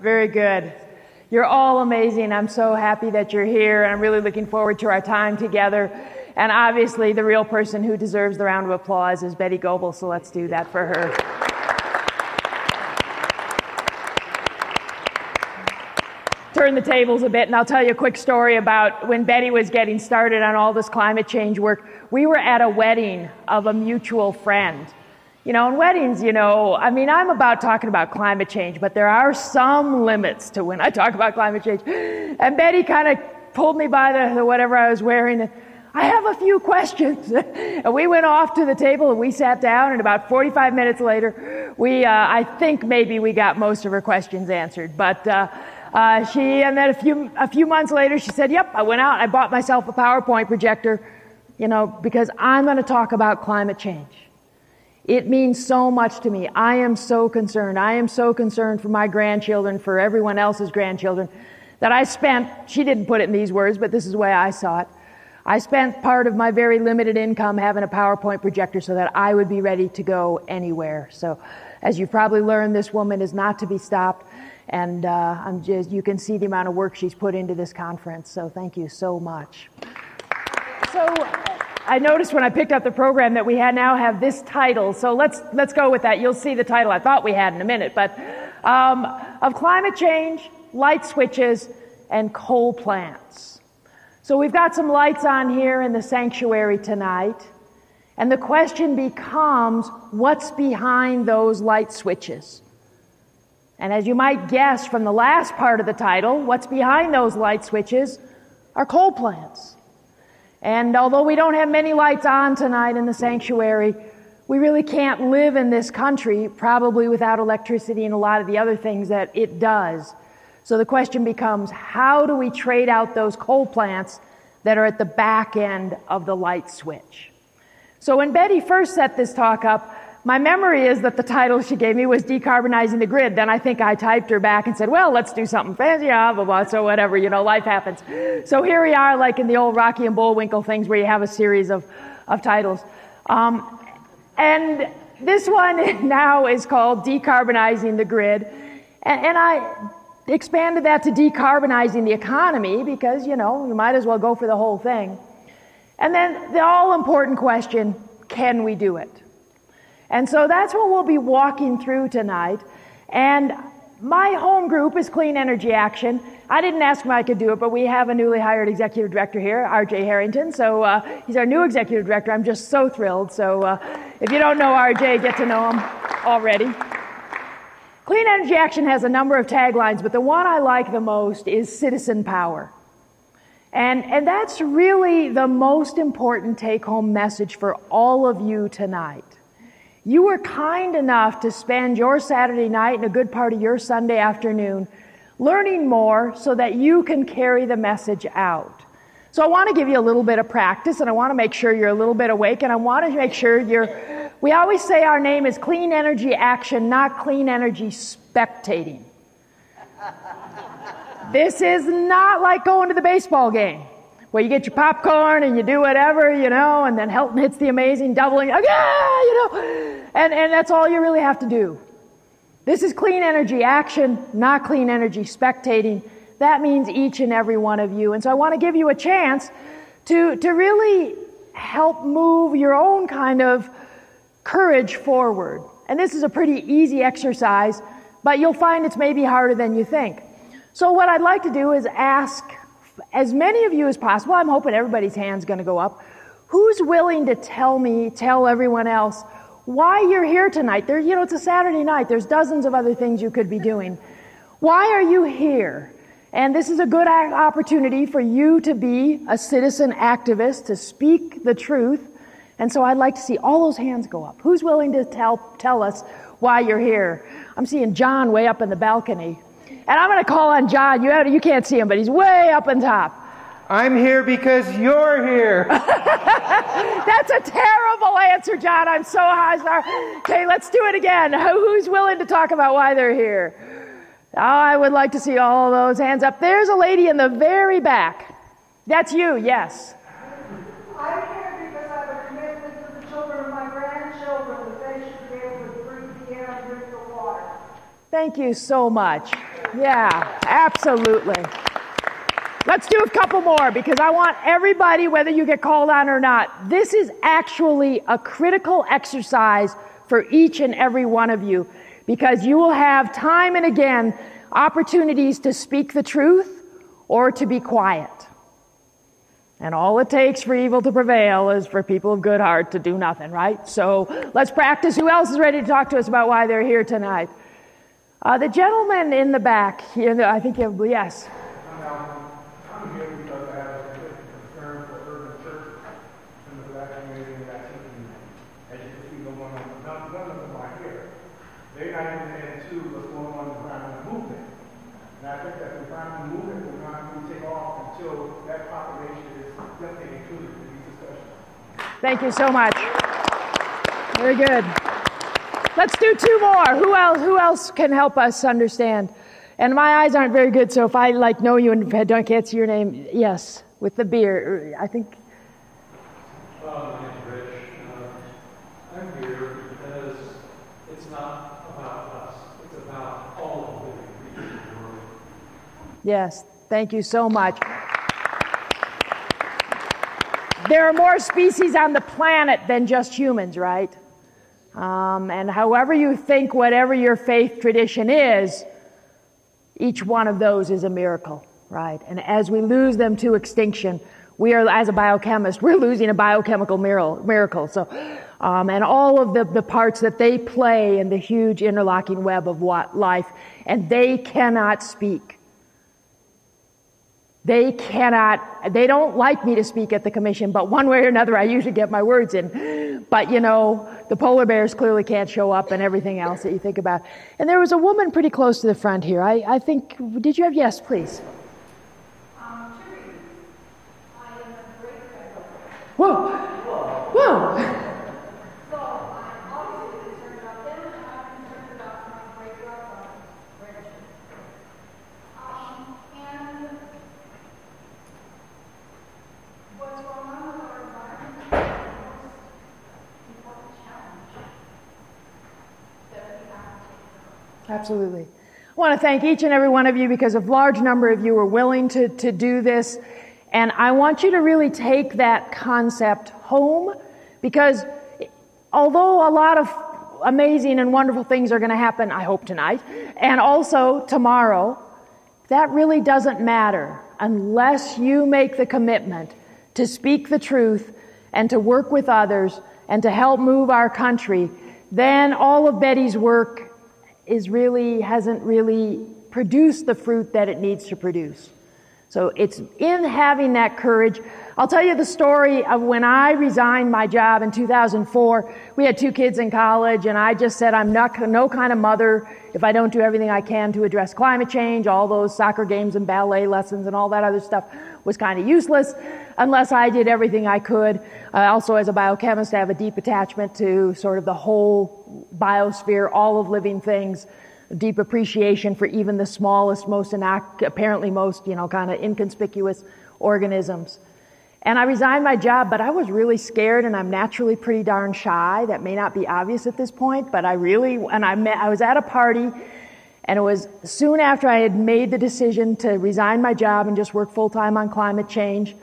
Very good. You're all amazing. I'm so happy that you're here, and I'm really looking forward to our time together. And obviously, the real person who deserves the round of applause is Betty Goebel, so let's do that for her. Turn the tables a bit, and I'll tell you a quick story about when Betty was getting started on all this climate change work. We were at a wedding of a mutual friend. You know, in weddings, I'm about talking about climate change, but there are some limits to when I talk about climate change. And Betty kind of pulled me by the whatever I was wearing, and I have a few questions. And we went off to the table and we sat down, and about 45 minutes later, I think maybe we got most of her questions answered. But and then a few months later, she said, yep, I went out, I bought myself a PowerPoint projector, because I'm going to talk about climate change. It means so much to me. I am so concerned. I am so concerned for my grandchildren, for everyone else's grandchildren, that she didn't put it in these words, but this is the way I saw it. I spent part of my very limited income having a PowerPoint projector so that I would be ready to go anywhere. So, as you've probably learned, this woman is not to be stopped. And you can see the amount of work she's put into this conference. So thank you so much. So I noticed when I picked up the program that we now have this title. So let's go with that. You'll see the title I thought we had in a minute. But of climate change, light switches, and coal plants. So we've got some lights on here in the sanctuary tonight. And the question becomes, what's behind those light switches? And as you might guess from the last part of the title, what's behind those light switches are coal plants. And although we don't have many lights on tonight in the sanctuary, we really can't live in this country probably without electricity and a lot of the other things that it does. So the question becomes, how do we trade out those coal plants that are at the back end of the light switch? So when Betty first set this talk up, my memory is that the title she gave me was Decarbonizing the Grid. Then I think I typed her back and said, well, let's do something fancy, blah, blah, blah. So whatever, life happens. So here we are, like in the old Rocky and Bullwinkle things where you have a series of titles. And this one now is called Decarbonizing the Grid. And I expanded that to Decarbonizing the Economy because, you might as well go for the whole thing. And then the all-important question, can we do it? And so that's what we'll be walking through tonight. And my home group is Clean Energy Action. I didn't ask him if I could do it, but we have a newly hired executive director here, R.J. Harrington. So he's our new executive director. I'm just so thrilled. So if you don't know R.J., get to know him already. Clean Energy Action has a number of taglines, but the one I like the most is Citizen Power. And that's really the most important take-home message for all of you tonight. You were kind enough to spend your Saturday night and a good part of your Sunday afternoon learning more so that you can carry the message out. So I want to give you a little bit of practice, and I want to make sure you're a little bit awake, and I want to make sure we always say our name is Clean Energy Action, not Clean Energy Spectating. This is not like going to the baseball game, where you get your popcorn and you do whatever, and then Helton hits the amazing doubling, and that's all you really have to do. This is Clean Energy Action, not Clean Energy Spectating. That means each and every one of you. And so I want to give you a chance to really help move your own kind of courage forward. And this is a pretty easy exercise, but you'll find it's maybe harder than you think. So what I'd like to do is ask as many of you as possible. I'm hoping everybody's hand's going to go up. Who's willing to tell everyone else why you're here tonight? It's a Saturday night. There's dozens of other things you could be doing. Why are you here? And this is a good opportunity for you to be a citizen activist, to speak the truth. And so I'd like to see all those hands go up. Who's willing to tell us why you're here? I'm seeing John way up in the balcony. And I'm going to call on John. You can't see him, but he's way up on top. I'm here because you're here. That's a terrible answer, John. I'm so sorry. Okay, let's do it again. Who's willing to talk about why they're here? Oh, I would like to see all those hands up. There's a lady in the very back. That's you, yes. I'm here because I have a commitment to the children of my grandchildren that they should be able to breathe the air and drink the water. Thank you so much. Yeah, absolutely. Let's do a couple more because I want everybody, whether you get called on or not, this is actually a critical exercise for each and every one of you because you will have time and again opportunities to speak the truth or to be quiet. And all it takes for evil to prevail is for people of good heart to do nothing, right? So let's practice. Who else is ready to talk to us about why they're here tonight? The gentleman in the back here, I think you have, yes. I'm here because I have a concern for urban churches in the black community, and I think, as you can see, none of them are here. They're not even into what's going on in the environmental movement. And I think that the environmental movement will not really take off until that population is definitely included in these discussions. Thank you so much. Very good. Let's do two more. Who else can help us understand? And my eyes aren't very good, so if I know you and can't see your name, yes, with the beer, I think. My name's Rich. I'm here because it's not about us. It's about all of the creatures in the world. Yes, thank you so much. There are more species on the planet than just humans, right? And however you think, whatever your faith tradition is, each one of those is a miracle, right? And as we lose them to extinction, we are, as a biochemist, we're losing a biochemical miracle. So, and all of the parts that they play in the huge interlocking web of life, and they cannot speak. They don't like me to speak at the commission, but one way or another I usually get my words in. But the polar bears clearly can't show up and everything else that you think about. And there was a woman pretty close to the front here. I think, did you have, yes, please. Terry, I am a great friend. Whoa, whoa. So I'm obviously concerned about them, and I'm concerned about my great grandfather, Rich. And what's going on with our environment is the most important challenge that we have to take. Absolutely. I want to thank each and every one of you because a large number of you are willing to do this. And I want you to really take that concept home because although a lot of amazing and wonderful things are going to happen, I hope tonight, and also tomorrow, that really doesn't matter unless you make the commitment to speak the truth and to work with others and to help move our country. Then all of Betty's work hasn't really produced the fruit that it needs to produce. So it's in having that courage. I'll tell you the story of when I resigned my job in 2004. We had 2 kids in college, and I just said I'm no kind of mother if I don't do everything I can to address climate change. All those soccer games and ballet lessons and all that other stuff was kind of useless unless I did everything I could. Also, as a biochemist, I have a deep attachment to sort of the whole biosphere, all of living things. Deep appreciation for even the smallest, apparently most, kind of inconspicuous organisms. And I resigned my job, but I was really scared, and I'm naturally pretty darn shy. That may not be obvious at this point, but I was at a party, and it was soon after I had made the decision to resign my job and just work full-time on climate change.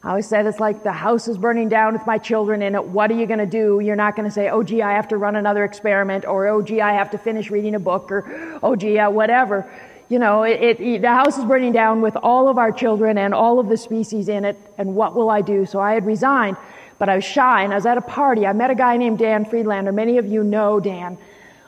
I always said it's like the house is burning down with my children in it. What are you going to do? You're not going to say, oh, gee, I have to run another experiment, or, oh, gee, I have to finish reading a book, or, oh, gee, whatever. The house is burning down with all of our children and all of the species in it, and what will I do? So I had resigned, but I was shy, and I was at a party. I met a guy named Dan Friedlander. Many of you know Dan.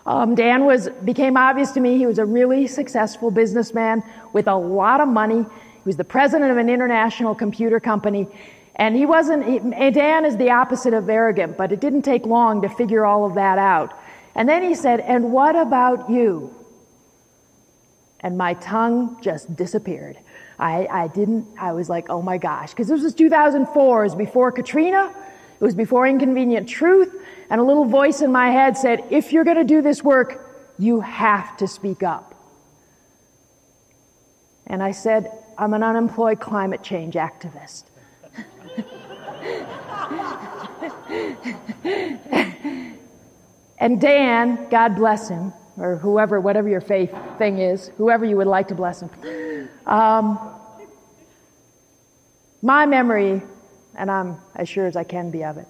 Dan became obvious to me. He was a really successful businessman with a lot of money. He was the president of an international computer company, and Dan is the opposite of arrogant, but it didn't take long to figure all of that out. And then he said, and what about you? And my tongue just disappeared. I was like, oh my gosh, because this was 2004, it was before Katrina, it was before Inconvenient Truth, and a little voice in my head said, if you're going to do this work, you have to speak up. And I said, I'm an unemployed climate change activist. And Dan, God bless him, or whoever, whatever your faith thing is, whoever you would like to bless him. My memory, and I'm as sure as I can be of it,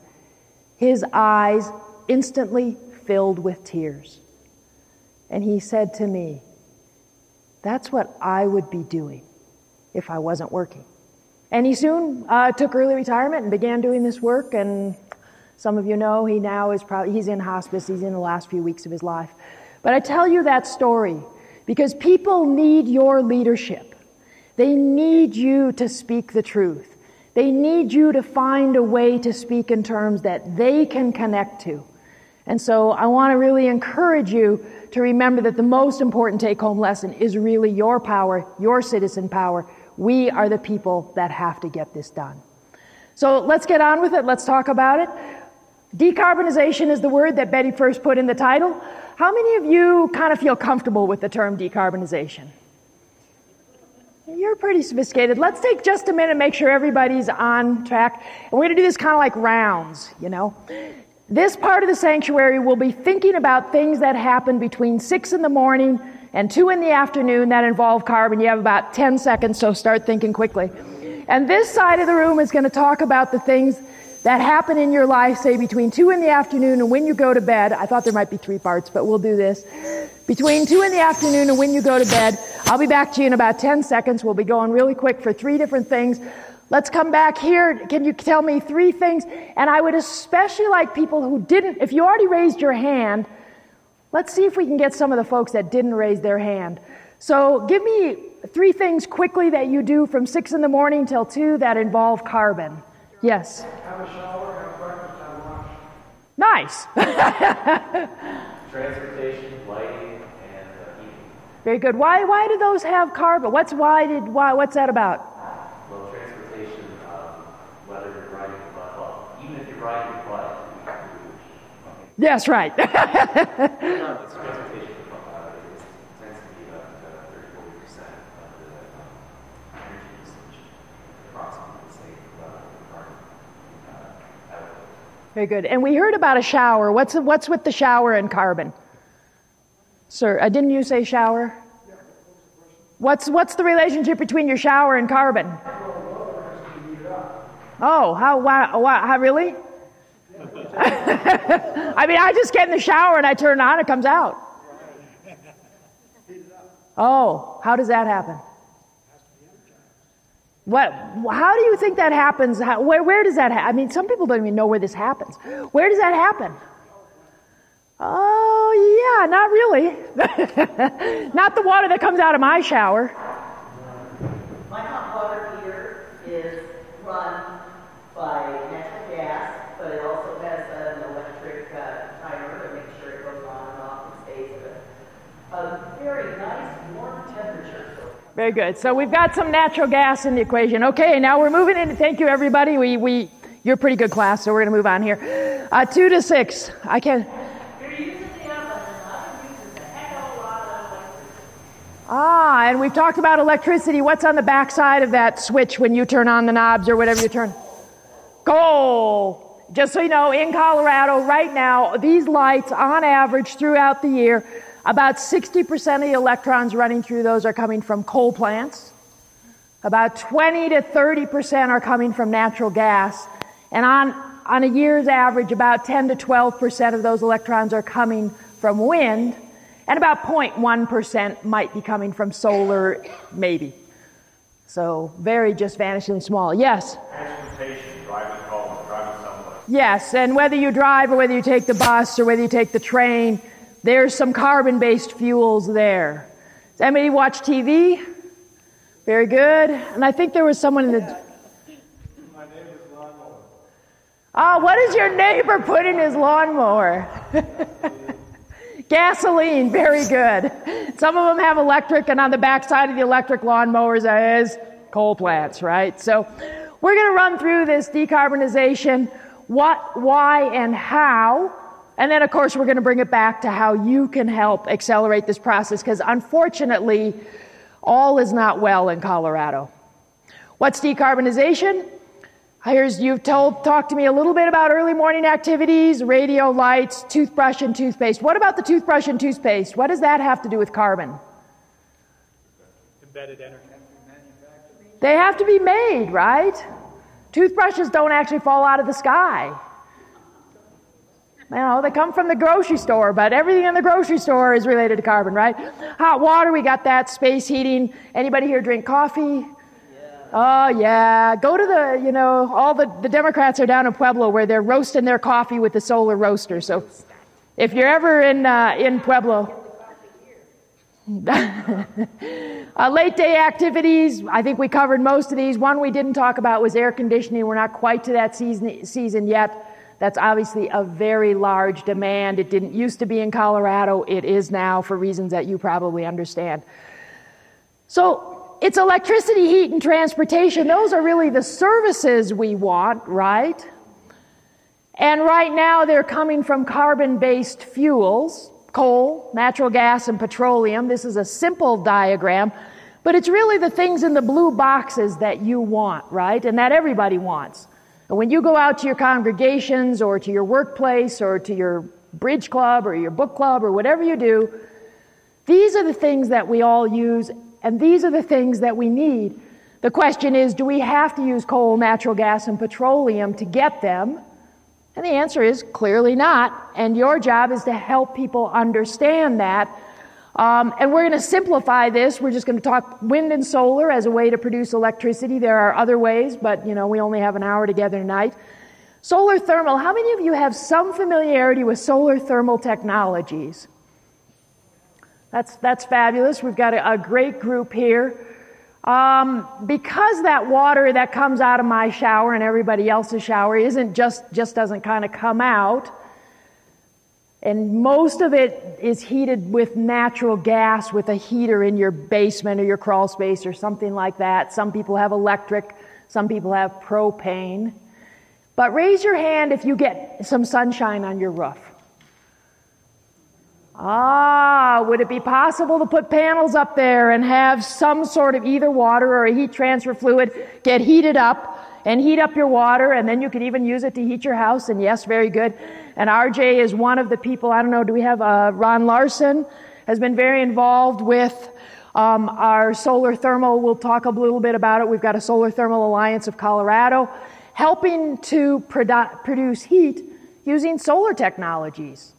his eyes instantly filled with tears. And he said to me, that's what I would be doing if I wasn't working. And he soon took early retirement and began doing this work, and some of you know he now is he's in hospice, he's in the last few weeks of his life. But I tell you that story because people need your leadership. They need you to speak the truth. They need you to find a way to speak in terms that they can connect to. And so I want to really encourage you to remember that the most important take-home lesson is really your power, your citizen power. We are the people that have to get this done. So let's get on with it. Let's talk about it. Decarbonization is the word that Betty first put in the title. How many of you kind of feel comfortable with the term decarbonization? You're pretty sophisticated. Let's take just a minute and make sure everybody's on track. And we're going to do this kind of like rounds, you know. This part of the sanctuary will be thinking about things that happen between 6 in the morning and 2 in the afternoon that involve carbon. You have about 10 seconds, so start thinking quickly. And this side of the room is going to talk about the things that happen in your life, say between 2 in the afternoon and when you go to bed. I thought there might be 3 parts, but we'll do this. Between 2 in the afternoon and when you go to bed. I'll be back to you in about 10 seconds. We'll be going really quick for 3 different things. Let's come back here. Can you tell me 3 things? And I would especially like people who didn't, if you already raised your hand, let's see if we can get some of the folks that didn't raise their hand. So give me 3 things quickly that you do from 6 in the morning till 2 that involve carbon. Yes. Have a shower, have breakfast, have lunch. Nice. Transportation, lighting, and heating. Very good. Why do those have carbon? What's that about? Well, transportation, whether you're riding your bike, well, even if you're riding your bike, Yes, right. it's transportation tends to be about 30-40% of the energy usage, approximately the same carbon output. Very good. And we heard about a shower. What's with the shower and carbon? Sir, didn't you say shower? What's the relationship between your shower and carbon? Oh, how really? I mean, I just get in the shower and I turn it on, it comes out. Oh, how does that happen? How do you think that happens? Where does that happen? I mean, some people don't even know where this happens. Where does that happen? Oh, yeah, not really. Not the water that comes out of my shower. My hot water heater is run by natural gas, but it also has an electric timer to make sure it goes on and off and stays at a very nice warm temperature. Very good. So we've got some natural gas in the equation. Okay, now we're moving in. Thank you, everybody. You're a pretty good class, so we're going to move on here. 2 to 6. I can. And we've talked about electricity. What's on the back side of that switch when you turn on the knobs or whatever you turn? Coal. Just so you know, in Colorado right now, these lights, on average, throughout the year, about 60% of the electrons running through those are coming from coal plants. About 20 to 30% are coming from natural gas. And on a year's average, about 10 to 12% of those electrons are coming from wind. And about 0.1% might be coming from solar, maybe. So very just vanishingly small. Yes? Transportation, driving home, driving somewhere. Yes, and whether you drive or whether you take the bus or whether you take the train, there's some carbon-based fuels there. Does anybody watch TV? Very good. And I think there was someone in the... My neighbor's lawnmower. What does your neighbor put in his lawnmower? Gasoline, very good. Some of them have electric, and on the back side of the electric lawnmowers is coal plants, right? So we're going to run through this decarbonization, what, why, and how. And then, of course, we're going to bring it back to how you can help accelerate this process, because unfortunately, all is not well in Colorado. What's decarbonization? You've talked to me a little bit about early morning activities, radio, lights, toothbrush and toothpaste. What about the toothbrush and toothpaste? What does that have to do with carbon? Embedded energy. They have to be made, right? Toothbrushes don't actually fall out of the sky. You know, they come from the grocery store, but everything in the grocery store is related to carbon, right? Hot water, we got that. Space heating. Anybody here drink coffee? Oh, yeah. Go to all the Democrats are down in Pueblo where they're roasting their coffee with the solar roaster. So if you're ever in Pueblo. Late day activities, I think we covered most of these. One we didn't talk about was air conditioning. We're not quite to that season yet. That's obviously a very large demand. It didn't used to be in Colorado. It is now for reasons that you probably understand. So it's electricity, heat, and transportation. Those are really the services we want, right? And right now they're coming from carbon-based fuels. Coal, natural gas, and petroleum. This is a simple diagram, but it's really the things in the blue boxes that you want, right? And that everybody wants. And when you go out to your congregations or to your workplace or to your bridge club or your book club or whatever you do, these are the things that we all use, and these are the things that we need. The question is, do we have to use coal, natural gas, and petroleum to get them? And the answer is clearly not. And your job is to help people understand that. And we're going to simplify this. We're just going to talk wind and solar as a way to produce electricity. There are other ways, but we only have an hour together tonight. Solar thermal. How many of you have some familiarity with solar thermal technologies? That's fabulous. We've got a great group here. Because that water that comes out of my shower and everybody else's shower isn't just doesn't kind of come out, and most of it is heated with natural gas with a heater in your basement or your crawl space or something like that. Some people have electric, some people have propane. But raise your hand if you get some sunshine on your roof. Would it be possible to put panels up there and have some sort of either water or a heat transfer fluid get heated up and heat up your water, and then you could even use it to heat your house? And yes, very good. And RJ is one of the people, I don't know, do we have Ron Larson has been very involved with our solar thermal. We'll talk a little bit about it. We've got a Solar Thermal Alliance of Colorado helping to produce heat using solar technologies.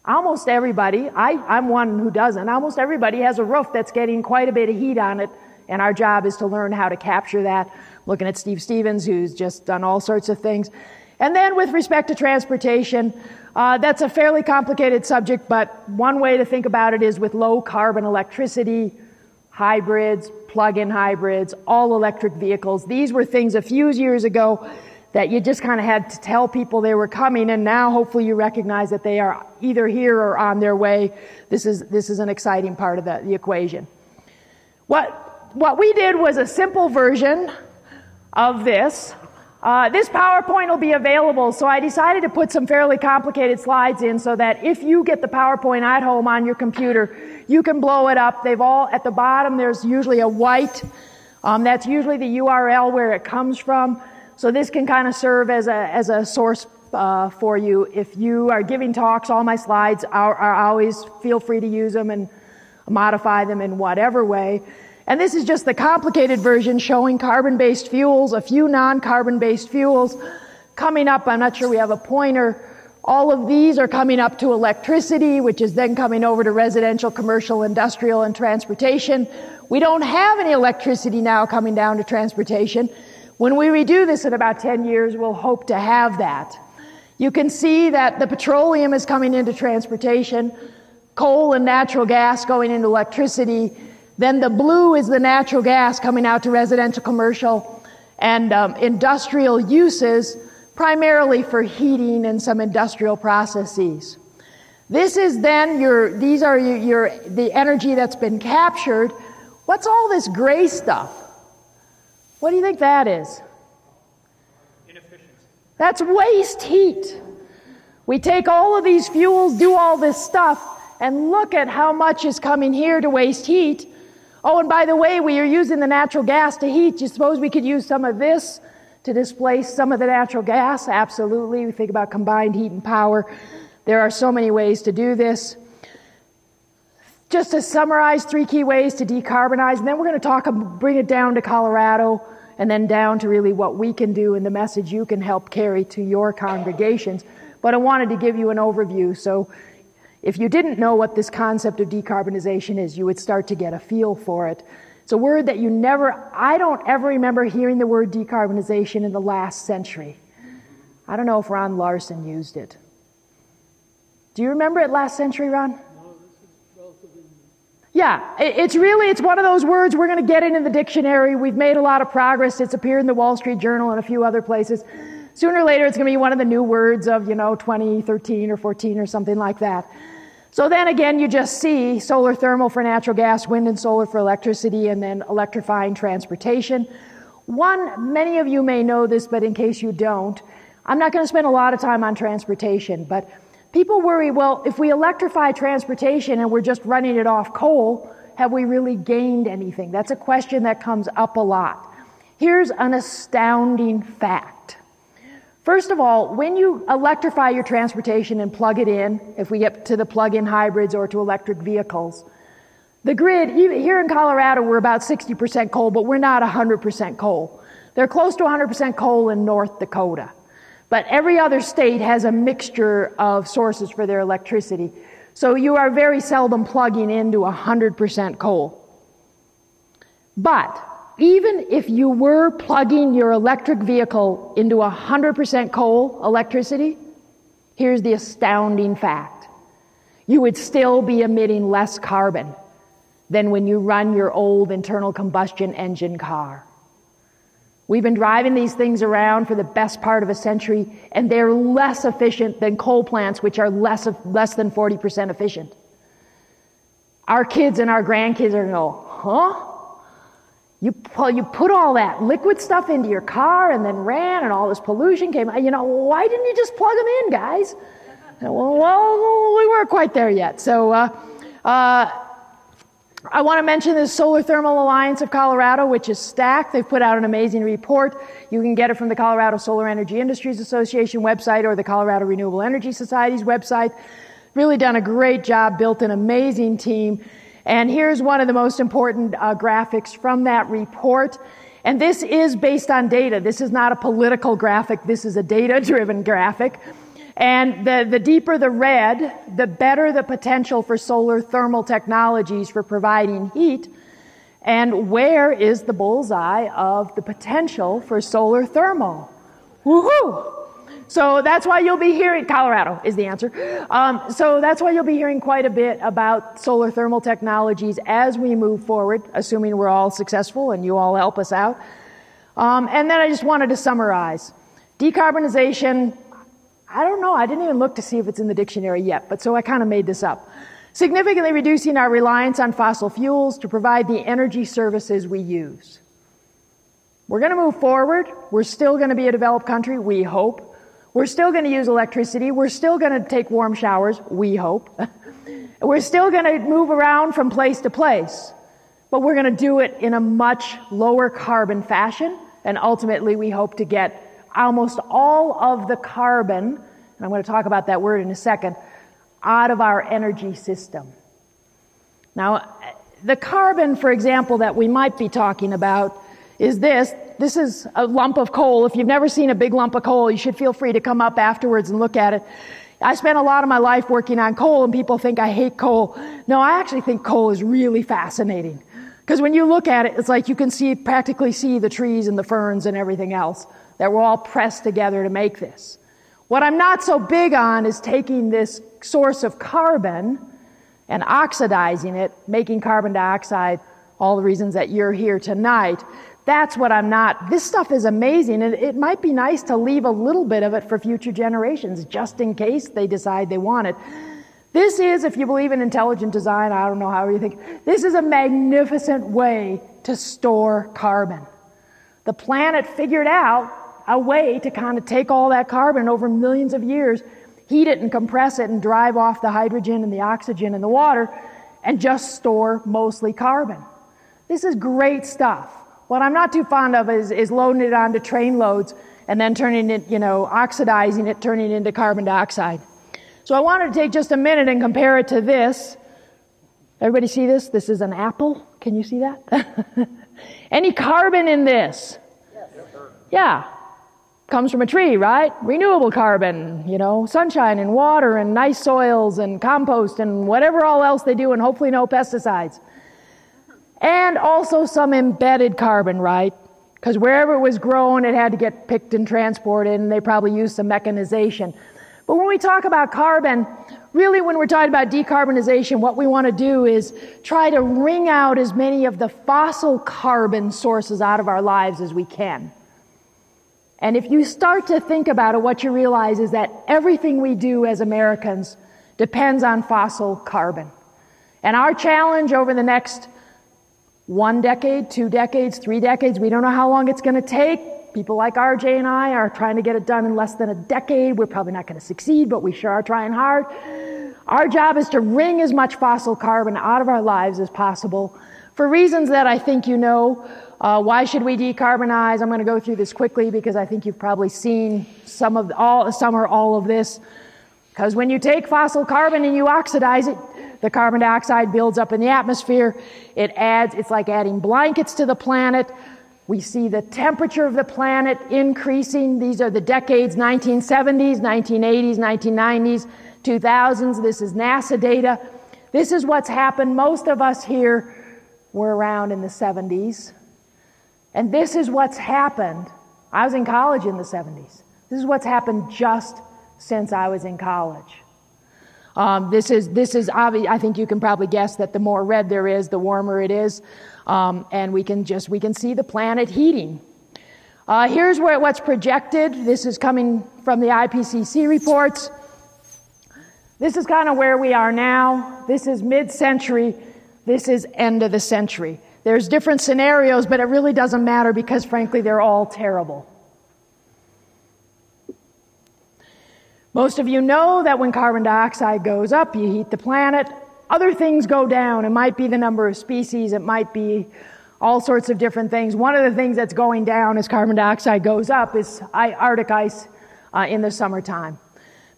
Almost everybody, I'm one who doesn't, almost everybody has a roof that's getting quite a bit of heat on it, and our job is to learn how to capture that. Looking at Steve Stevens, who's just done all sorts of things. And then with respect to transportation, that's a fairly complicated subject, but one way to think about it is with low carbon electricity, hybrids, plug-in hybrids, all electric vehicles. These were things a few years ago that you just kind of had to tell people they were coming, and now hopefully you recognize that they are either here or on their way. This is an exciting part of the equation. What we did was a simple version of this. This PowerPoint will be available, so I decided to put some fairly complicated slides in so that if you get the PowerPoint at home on your computer, you can blow it up. They've all, at the bottom, there's usually a white, that's usually the URL where it comes from. So this can kind of serve as a source for you. If you are giving talks, all my slides are always, feel free to use them and modify them in whatever way. And this is just the complicated version showing carbon-based fuels, a few non-carbon-based fuels. Coming up, I'm not sure we have a pointer. All of these are coming up to electricity, which is then coming over to residential, commercial, industrial, and transportation. We don't have any electricity now coming down to transportation. When we redo this in about 10 years, we'll hope to have that. You can see that the petroleum is coming into transportation, coal and natural gas going into electricity. Then the blue is the natural gas coming out to residential, commercial, and industrial uses, primarily for heating and some industrial processes. This is then the energy that's been captured. What's all this gray stuff? What do you think that is? Inefficiency. That's waste heat. We take all of these fuels, do all this stuff, and look at how much is coming here to waste heat. Oh, and by the way, we are using the natural gas to heat. You suppose we could use some of this to displace some of the natural gas? Absolutely. We think about combined heat and power. There are so many ways to do this. Just to summarize 3 key ways to decarbonize, and then we're going to bring it down to Colorado and then down to really what we can do and the message you can help carry to your congregations. But I wanted to give you an overview, so if you didn't know what this concept of decarbonization is, you would start to get a feel for it. It's a word that I don't ever remember hearing the word decarbonization in the last century. I don't know if Ron Larson used it. Do you remember it last century, Ron? Yeah, it's one of those words, we're going to get it in the dictionary. We've made a lot of progress. It's appeared in the Wall Street Journal and a few other places. Sooner or later, it's going to be one of the new words of, 2013 or 14 or something like that. So then again, you just see solar thermal for natural gas, wind and solar for electricity, and then electrifying transportation. Many of you may know this, but in case you don't, I'm not going to spend a lot of time on transportation, but people worry, well, if we electrify transportation and we're just running it off coal, have we really gained anything? That's a question that comes up a lot. Here's an astounding fact. First of all, when you electrify your transportation and plug it in, if we get to the plug-in hybrids or to electric vehicles, the grid, even here in Colorado, we're about 60% coal, but we're not 100% coal. They're close to 100% coal in North Dakota. But every other state has a mixture of sources for their electricity. So you are very seldom plugging into 100% coal. But even if you were plugging your electric vehicle into 100% coal electricity, here's the astounding fact. You would still be emitting less carbon than when you run your old internal combustion engine car. We've been driving these things around for the best part of a century, and they're less efficient than coal plants, which are less than 40% efficient. Our kids and our grandkids are going to go, huh? You put all that liquid stuff into your car and then ran, and all this pollution came. Why didn't you just plug them in, guys? Well, we weren't quite there yet. So I want to mention the Solar Thermal Alliance of Colorado, which is stacked. They've put out an amazing report. You can get it from the Colorado Solar Energy Industries Association website or the Colorado Renewable Energy Society's website. Really done a great job, built an amazing team. And here's one of the most important graphics from that report. And this is based on data. This is not a political graphic. This is a data-driven graphic. And the deeper the red, the better the potential for solar thermal technologies for providing heat. And where is the bullseye of the potential for solar thermal? Woohoo! So that's why you'll be hearing, Colorado is the answer. So that's why you'll be hearing quite a bit about solar thermal technologies as we move forward, assuming we're all successful and you all help us out. And then I just wanted to summarize. Decarbonization, I don't know, I didn't even look to see if it's in the dictionary yet, but so I kind of made this up. Significantly reducing our reliance on fossil fuels to provide the energy services we use. We're going to move forward. We're still going to be a developed country, we hope. We're still going to use electricity. We're still going to take warm showers, we hope. We're still going to move around from place to place, but we're going to do it in a much lower carbon fashion, and ultimately we hope to get almost all of the carbon, and I'm going to talk about that word in a second, out of our energy system. Now, the carbon, for example, that we might be talking about is this. This is a lump of coal. If you've never seen a big lump of coal, you should feel free to come up afterwards and look at it. I spent a lot of my life working on coal, and people think I hate coal. No, I actually think coal is really fascinating. Because when you look at it, it's like you can practically see the trees and the ferns and everything else that were all pressed together to make this. What I'm not so big on is taking this source of carbon and oxidizing it, making carbon dioxide, all the reasons that you're here tonight. That's what I'm not. This stuff is amazing, and it might be nice to leave a little bit of it for future generations, just in case they decide they want it. This is, if you believe in intelligent design, I don't know how you think, this is a magnificent way to store carbon. The planet figured out a way to kind of take all that carbon over millions of years, heat it and compress it and drive off the hydrogen and the oxygen and the water, and just store mostly carbon. This is great stuff. what I'm not too fond of is loading it onto train loads and then turning it, oxidizing it, turning it into carbon dioxide. So I wanted to take just a minute and compare it to this. Everybody see this? This is an apple. Can you see that? Any carbon in this? Yes. Yeah. Comes from a tree, right? Renewable carbon, sunshine and water and nice soils and compost and whatever all else they do, and hopefully no pesticides. And also some embedded carbon, right? Because wherever it was grown, it had to get picked and transported, and they probably used some mechanization. But when we talk about carbon, really when we're talking about decarbonization, what we want to do is try to wring out as many of the fossil carbon sources out of our lives as we can. And if you start to think about it, what you realize is that everything we do as Americans depends on fossil carbon. And our challenge over the next 1 decade, 2 decades, 3 decades, we don't know how long it's going to take. People like RJ and I are trying to get it done in less than a decade. We're probably not going to succeed, but we sure are trying hard. Our job is to wring as much fossil carbon out of our lives as possible for reasons that I think you know. Why should we decarbonize? I'm going to go through this quickly because I think you've probably seen some or all of this. Because when you take fossil carbon and you oxidize it, the carbon dioxide builds up in the atmosphere. It's like adding blankets to the planet. We see the temperature of the planet increasing. These are the decades, 1970s, 1980s, 1990s, 2000s. This is NASA data. This is what's happened. Most of us here were around in the 70s. And this is what's happened. I was in college in the 70s. This is what's happened just since I was in college. This is obvious. I think you can probably guess that the more red there is, the warmer it is. And we can see the planet heating. Here's what's projected. This is coming from the IPCC reports. This is kind of where we are now. This is mid-century. This is end of the century. There's different scenarios, but it really doesn't matter because, frankly, they're all terrible. Most of you know that when carbon dioxide goes up, you heat the planet. Other things go down. It might be the number of species. It might be all sorts of different things. One of the things that's going down as carbon dioxide goes up is Arctic ice in the summertime.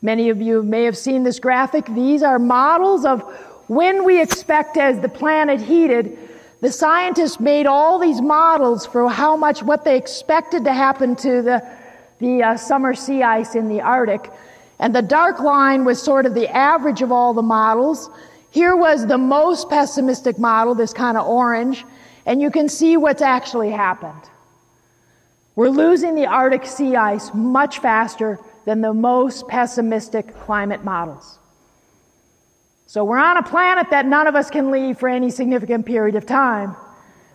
Many of you may have seen this graphic. These are models of when we expect as the planet heated. The scientists made all these models for what they expected to happen to the summer sea ice in the Arctic. And the dark line was sort of the average of all the models. Here was the most pessimistic model, this kind of orange, and you can see what's actually happened. We're losing the Arctic sea ice much faster than the most pessimistic climate models. So we're on a planet that none of us can leave for any significant period of time.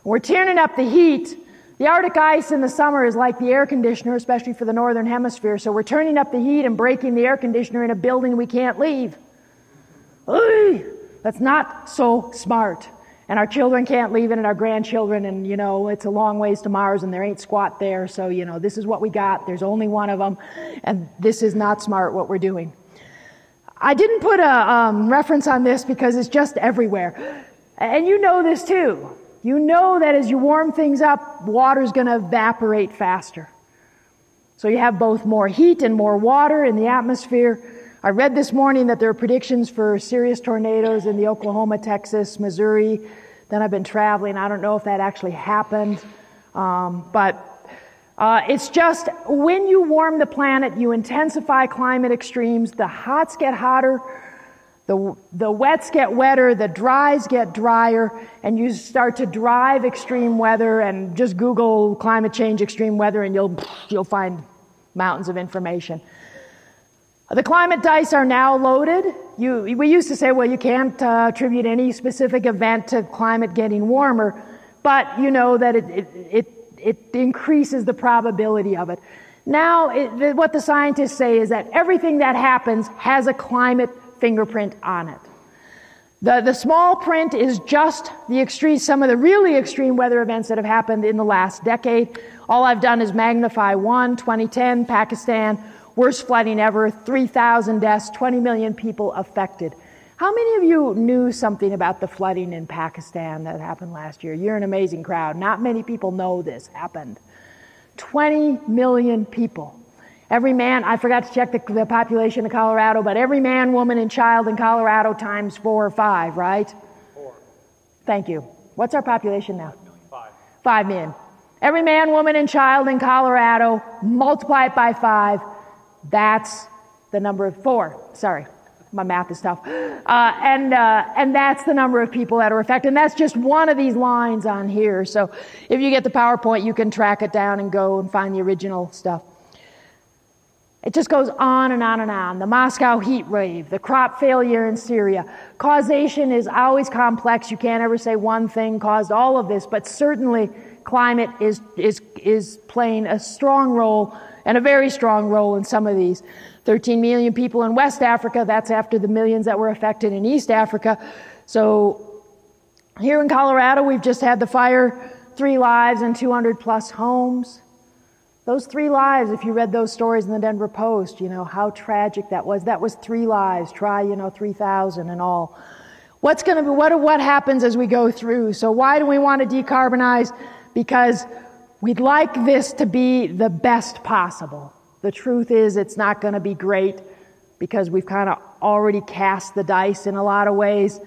We're turning up the heat. The Arctic ice in the summer is like the air conditioner, especially for the northern hemisphere. So we're turning up the heat and breaking the air conditioner in a building we can't leave. Oy! That's not so smart. And our children can't leave it, and our grandchildren, and it's a long ways to Mars, and there ain't squat there. So this is what we got. There's only one of them, and this is not smart what we're doing. I didn't put a reference on this because it's just everywhere. And you know this too. You know that as you warm things up, water's going to evaporate faster. So you have both more heat and more water in the atmosphere. I read this morning that there are predictions for serious tornadoes in the Oklahoma, Texas, Missouri. Then I've been traveling. I don't know if that actually happened. But it's just when you warm the planet, you intensify climate extremes. The hots get hotter, the wets get wetter, the dries get drier, and you start to drive extreme weather. And just Google climate change extreme weather, and you'll find mountains of information. The climate dice are now loaded. We used to say, well, you can't attribute any specific event to climate getting warmer, but you know that it increases the probability of it. Now, what the scientists say is that everything that happens has a climate fingerprint on it. The small print is just some of the really extreme weather events that have happened in the last decade. All I've done is magnify one, 2010, Pakistan, worst flooding ever, 3,000 deaths, 20 million people affected. How many of you knew something about the flooding in Pakistan that happened last year? You're an amazing crowd. Not many people know this happened. 20 million people. Every man, I forgot to check the population of Colorado, but every man, woman, and child in Colorado times 4 or 5, right? 4. Thank you. What's our population now? 5. 5 million. Every man, woman, and child in Colorado, multiply it by 5, that's the number of 4. Sorry, my math is tough. And that's the number of people that are affected. And that's just one of these lines on here. So if you get the PowerPoint, you can track it down and go and find the original stuff. It just goes on and on and on. The Moscow heat wave, the crop failure in Syria. Causation is always complex. You can't ever say one thing caused all of this, but certainly climate is playing a strong role, and a very strong role in some of these. 13 million people in West Africa, that's after the millions that were affected in East Africa. So here in Colorado, we've just had the fire, 3 lives and 200 plus homes. Those 3 lives, if you read those stories in the Denver Post, you know, how tragic that was. That was 3 lives. Try, 3,000 and all. What happens as we go through? So why do we want to decarbonize? Because we'd like this to be the best possible. The truth is it's not going to be great because we've kind of already cast the dice in a lot of ways.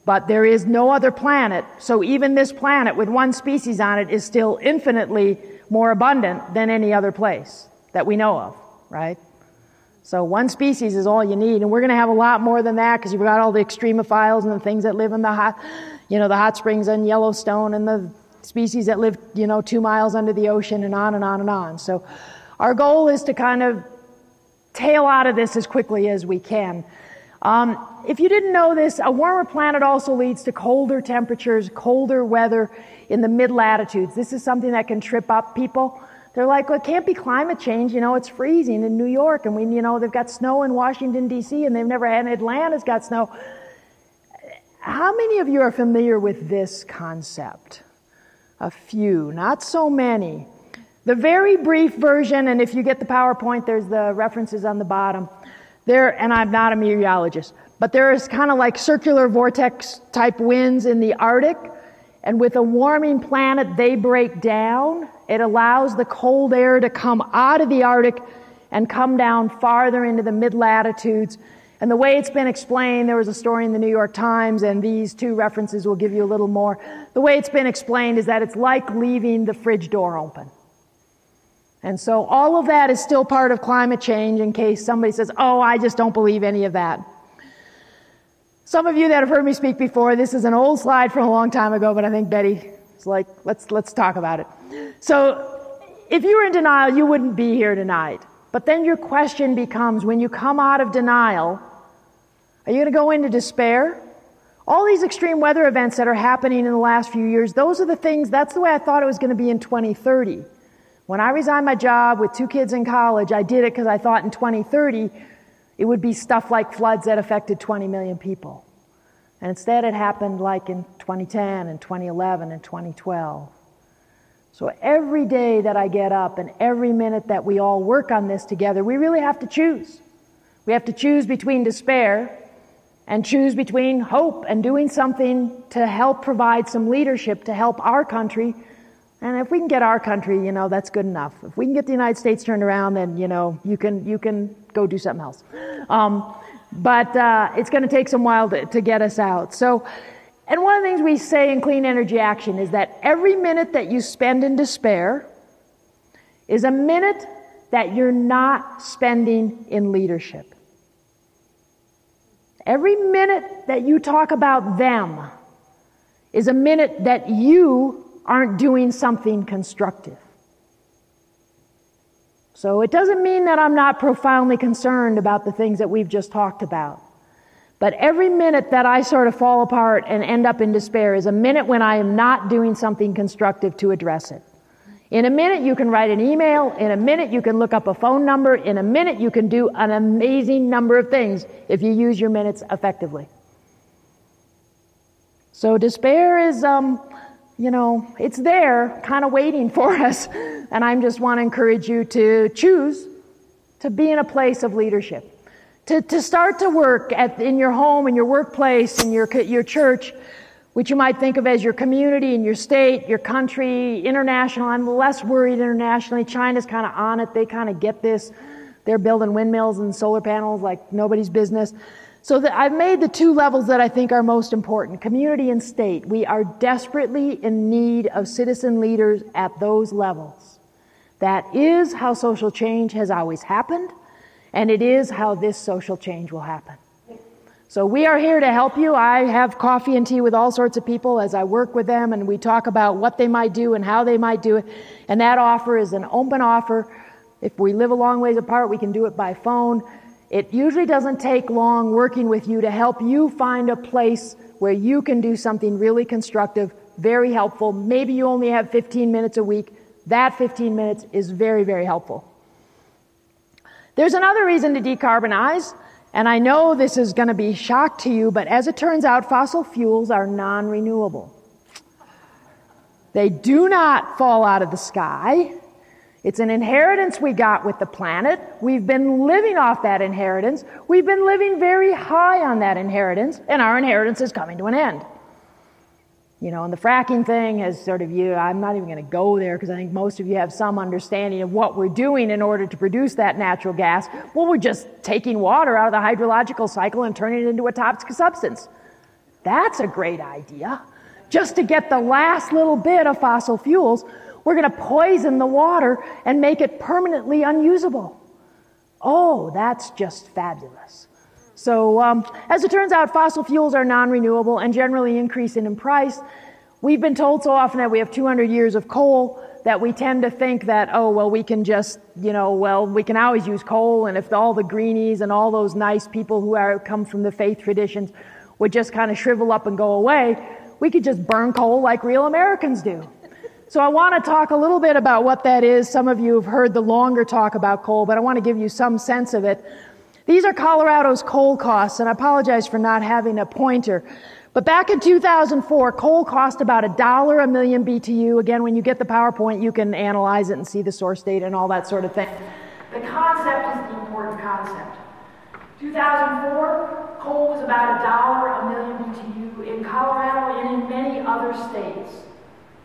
But there is no other planet. So even this planet with one species on it is still infinitely more abundant than any other place that we know of, right? So one species is all you need. And we're going to have a lot more than that because you've got all the extremophiles and the things that live in the hot springs in Yellowstone and the species that live, 2 miles under the ocean and on and on and on. So our goal is to kind of tail out of this as quickly as we can. If you didn't know this, a warmer planet also leads to colder temperatures, colder weather in the mid-latitudes. This is something that can trip up people. They're like, well, it can't be climate change. It's freezing in New York, and they've got snow in Washington, D.C., and they've never had Atlanta's got snow. How many of you are familiar with this concept? A few, not so many. The very brief version, and if you get the PowerPoint, there's the references on the bottom. And I'm not a meteorologist, but there is kind of like circular vortex type winds in the Arctic, and with a warming planet, they break down. It allows the cold air to come out of the Arctic and come down farther into the mid-latitudes. And the way it's been explained, there was a story in the New York Times, and these 2 references will give you a little more. The way it's been explained is that it's like leaving the fridge door open. And so all of that is still part of climate change in case somebody says, oh, I just don't believe any of that. Some of you that have heard me speak before, this is an old slide from a long time ago, but I think Betty is like, let's talk about it. So if you were in denial, you wouldn't be here tonight. But then your question becomes, when you come out of denial, are you going to go into despair? All these extreme weather events that are happening in the last few years, those are the things, that's the way I thought it was going to be in 2030. When I resigned my job with 2 kids in college, I did it because I thought in 2030 it would be stuff like floods that affected 20 million people. And instead it happened like in 2010 and 2011 and 2012. So every day that I get up and every minute that we all work on this together, we really have to choose. We have to choose between despair and choose between hope and doing something to help provide some leadership to help our country. And if we can get our country, that's good enough. If we can get the United States turned around, then, you can go do something else. But it's going to take some while to get us out. So, and one of the things we say in Clean Energy Action is that every minute that you spend in despair is a minute that you're not spending in leadership. Every minute that you talk about them is a minute that you aren't doing something constructive. So it doesn't mean that I'm not profoundly concerned about the things that we've just talked about. But every minute that I sort of fall apart and end up in despair is a minute when I am not doing something constructive to address it. In a minute you can write an email, in a minute you can look up a phone number, in a minute you can do an amazing number of things if you use your minutes effectively. So despair is it's there, kind of waiting for us. And I just want to encourage you to choose to be in a place of leadership. to start to work in your home, in your workplace, in your church, which you might think of as your community, in your state, your country, international. I'm less worried internationally. China's kind of on it. They kind of get this. They're building windmills and solar panels like nobody's business. So I've made the two levels that I think are most important, community and state. We are desperately in need of citizen leaders at those levels. That is how social change has always happened, and it is how this social change will happen. So we are here to help you. I have coffee and tea with all sorts of people as I work with them, and we talk about what they might do and how they might do it. And that offer is an open offer. If we live a long ways apart, we can do it by phone. It usually doesn't take long working with you to help you find a place where you can do something really constructive, very helpful. Maybe you only have 15 minutes a week. That 15 minutes is very, very helpful. There's another reason to decarbonize. And I know this is going to be a shock to you, but as it turns out, fossil fuels are non-renewable. They do not fall out of the sky. It's an inheritance we got with the planet. We've been living off that inheritance. We've been living very high on that inheritance, and our inheritance is coming to an end. You know, and the fracking thing has sort of, I'm not even going to go there because I think most of you have some understanding of what we're doing in order to produce that natural gas. Well, we're just taking water out of the hydrological cycle and turning it into a toxic substance. That's a great idea. Just to get the last little bit of fossil fuels, we're going to poison the water and make it permanently unusable. Oh, that's just fabulous. So, as it turns out, fossil fuels are non-renewable and generally increasing in price. We've been told so often that we have 200 years of coal that we tend to think that, oh, well, we can just, we can always use coal, and if all the greenies and all those nice people who come from the faith traditions would just kind of shrivel up and go away, we could just burn coal like real Americans do. So I want to talk a little bit about what that is. Some of you have heard the longer talk about coal, but I want to give you some sense of it. These are Colorado's coal costs, and I apologize for not having a pointer. But back in 2004, coal cost about $1 a million BTU. Again, when you get the PowerPoint, you can analyze it and see the source data and all that sort of thing. The concept is the important concept. 2004, coal was about $1 a million BTU in Colorado and in many other states.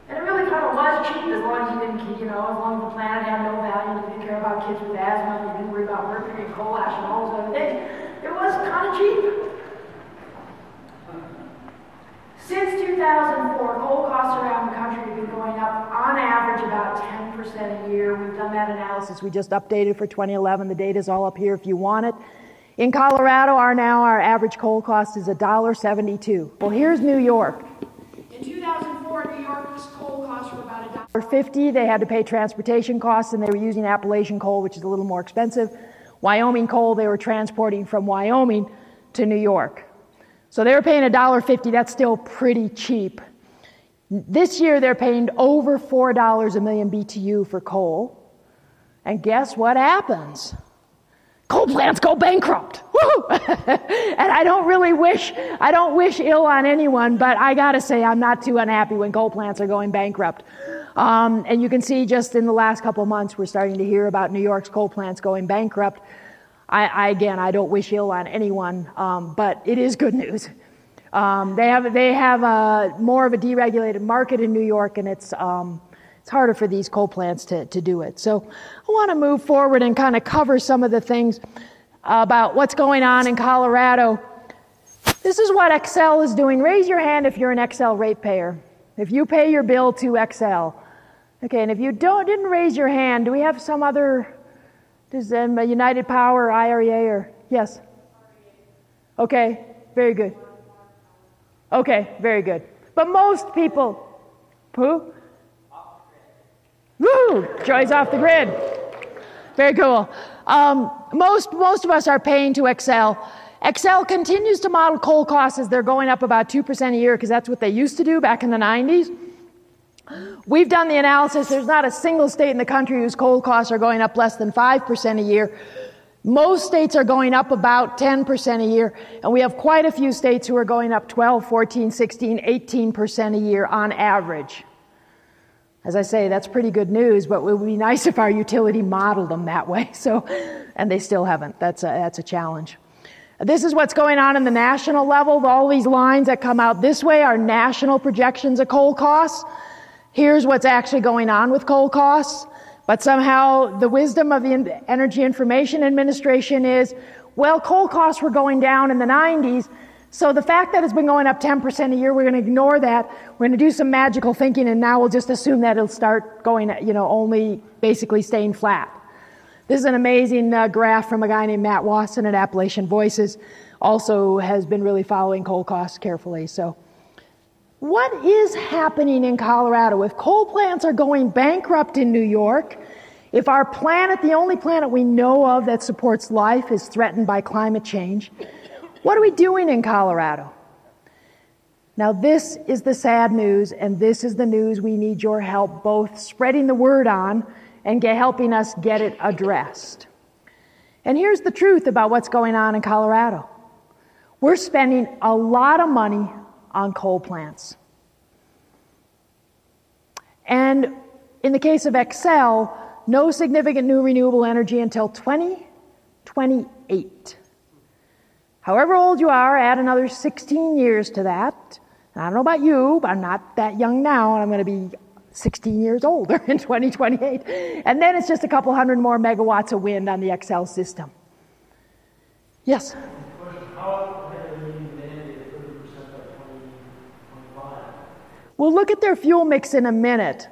And it really kind of was cheap as long as you didn't, as long as the planet had no value, you didn't care about kids with asthma, you didn't worry about mercury and coal ash and all those other things. It was kind of cheap. Since 2004, coal costs around the country have been going up on average about 10% a year. We've done that analysis. We just updated for 2011. The data's all up here if you want it. In Colorado, our average coal cost is $1.72. Well, here's New York. In 2004, New York's coal costs were about $1.50. They had to pay transportation costs, and they were using Appalachian coal, which is a little more expensive. Wyoming coal, they were transporting from Wyoming to New York. So they were paying $1.50. That's still pretty cheap. This year, they're paying over $4 a million BTU for coal. And guess what happens? Coal plants go bankrupt. Woo! And I don't wish ill on anyone, but I gotta say I'm not too unhappy when coal plants are going bankrupt. And you can see just in the last couple of months, we're starting to hear about New York's coal plants going bankrupt. I don't wish ill on anyone, but it is good news. They have more of a deregulated market in New York, and it's harder for these coal plants to do it. So I want to move forward and kind of cover some of the things about what's going on in Colorado. This is what Xcel is doing. Raise your hand if you're an Xcel ratepayer. If you pay your bill to Xcel. Okay, and if you didn't raise your hand, do we have some other, does United Power, IRA, or, yes? Okay, very good. Okay, very good. But most people, who? Woo! Joy's off the grid. Very cool. Most of us are paying to Xcel. Xcel continues to model coal costs as they're going up about 2% a year because that's what they used to do back in the 90s. We've done the analysis. There's not a single state in the country whose coal costs are going up less than 5% a year. Most states are going up about 10% a year, and we have quite a few states who are going up 12, 14, 16, 18% a year on average. As I say, that's pretty good news, but it would be nice if our utility modeled them that way. So, and they still haven't. That's a challenge. This is what's going on in the national level. All these lines that come out this way are national projections of coal costs. Here's what's actually going on with coal costs. But somehow the wisdom of the Energy Information Administration is, well, coal costs were going down in the 90s, so the fact that it's been going up 10% a year, we're going to ignore that. We're going to do some magical thinking, and now we'll just assume that it'll start going, only basically staying flat. This is an amazing graph from a guy named Matt Wasson at Appalachian Voices. Also has been really following coal costs carefully. So what is happening in Colorado? If coal plants are going bankrupt in New York, if our planet, the only planet we know of that supports life, is threatened by climate change, what are we doing in Colorado? Now this is the sad news, and this is the news we need your help both spreading the word on and helping us get it addressed. And here's the truth about what's going on in Colorado. We're spending a lot of money on coal plants. And in the case of Xcel, no significant new renewable energy until 2028. However old you are, add another 16 years to that. And I don't know about you, but I'm not that young now, and I'm going to be 16 years older in 2028. And then it's just a couple hundred more megawatts of wind on the Xcel system. Yes? How have they mandated 30% by 2025? We'll look at their fuel mix in a minute,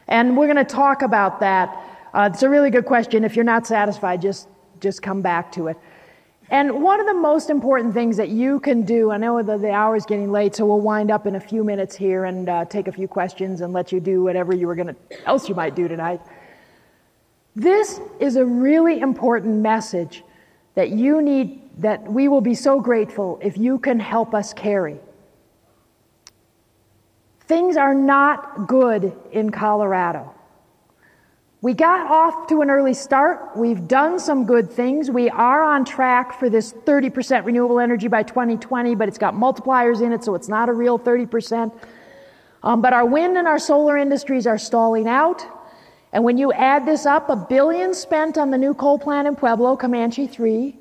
and we're going to talk about that. It's a really good question. If you're not satisfied, just come back to it. And one of the most important things that you can do, I know the hour's getting late, so we'll wind up in a few minutes here and take a few questions and let you do whatever else you might do tonight. This is a really important message that that we will be so grateful if you can help us carry. Things are not good in Colorado. We got off to an early start. We've done some good things. We are on track for this 30% renewable energy by 2020, but it's got multipliers in it, so it's not a real 30%. But our wind and our solar industries are stalling out. And when you add this up, $1 billion spent on the new coal plant in Pueblo, Comanche 3,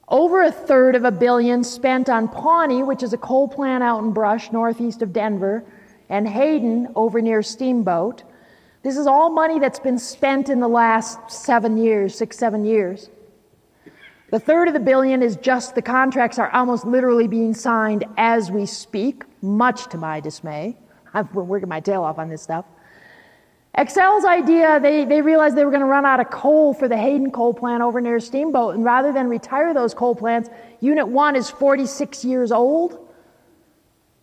over a third of $1 billion spent on Pawnee, which is a coal plant out in Brush, northeast of Denver, and Hayden over near Steamboat. This is all money that's been spent in the last 7 years, 6-7 years. The third of the $1 billion is just the contracts are almost literally being signed as we speak, much to my dismay. I've been working my tail off on this stuff. Xcel's idea, they realized they were going to run out of coal for the Hayden coal plant over near Steamboat, and rather than retire those coal plants, Unit 1 is 46 years old.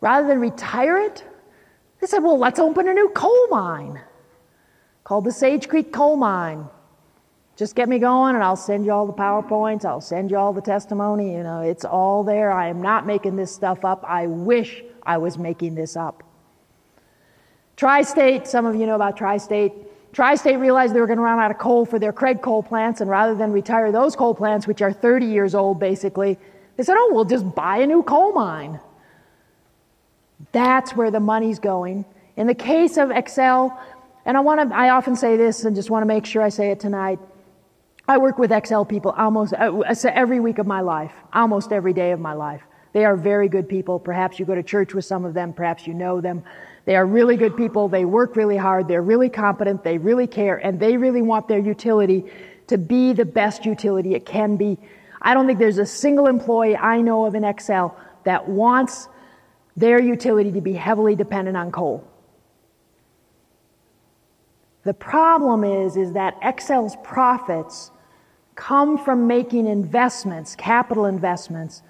Rather than retire it, they said, well, let's open a new coal mine called the Sage Creek Coal Mine. Just get me going and I'll send you all the PowerPoints, I'll send you all the testimony, it's all there. I am not making this stuff up. I wish I was making this up. Tri-State, some of you know about Tri-State. Tri-State realized they were going to run out of coal for their Craig coal plants, and rather than retire those coal plants, which are 30 years old basically, they said, oh, we'll just buy a new coal mine. That's where the money's going. In the case of Xcel, and I often say this and just want to make sure I say it tonight. I work with Xcel people almost every week of my life, almost every day of my life. They are very good people. Perhaps you go to church with some of them. Perhaps you know them. They are really good people. They work really hard. They're really competent. They really care. And they really want their utility to be the best utility it can be. I don't think there's a single employee I know of in Xcel that wants their utility to be heavily dependent on coal. The problem is that Xcel's profits come from making investments, capital investments,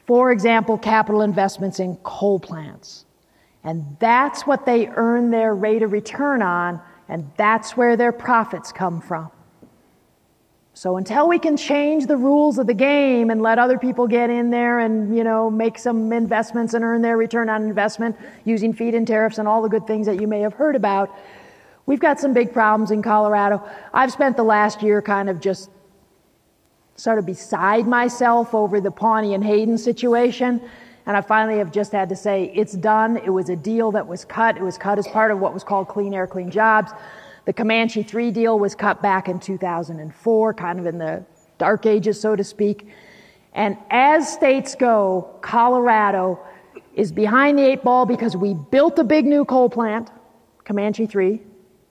for example, capital investments in coal plants. And that's what they earn their rate of return on, and that's where their profits come from. So until we can change the rules of the game and let other people get in there and, make some investments and earn their return on investment using feed-in tariffs and all the good things that you may have heard about, we've got some big problems in Colorado. I've spent the last year kind of just sort of beside myself over the Pawnee and Hayden situation, and I finally have just had to say it's done. It was a deal that was cut. It was cut as part of what was called Clean Air, Clean Jobs. The Comanche 3 deal was cut back in 2004, kind of in the dark ages, so to speak. And as states go, Colorado is behind the 8 ball because we built a big new coal plant, Comanche 3,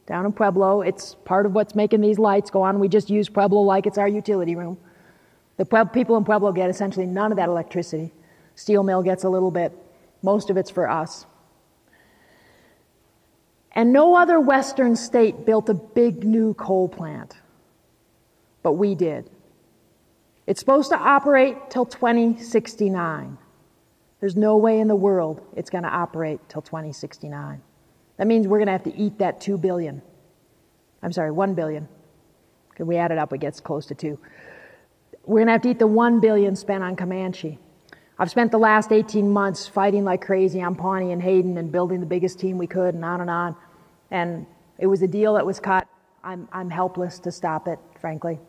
down in Pueblo. It's part of what's making these lights go on. We just use Pueblo like it's our utility room. The people in Pueblo get essentially none of that electricity. Steel mill gets a little bit. Most of it's for us. And no other Western state built a big new coal plant, but we did. It's supposed to operate till 2069. There's no way in the world it's going to operate till 2069. That means we're going to have to eat that 1 billion. Because we add it up, it gets close to 2. We're going to have to eat the 1 billion spent on Comanche. I've spent the last 18 months fighting like crazy on Pawnee and Hayden and building the biggest team we could and on and on. And it was a deal that was cut. I'm helpless to stop it, frankly.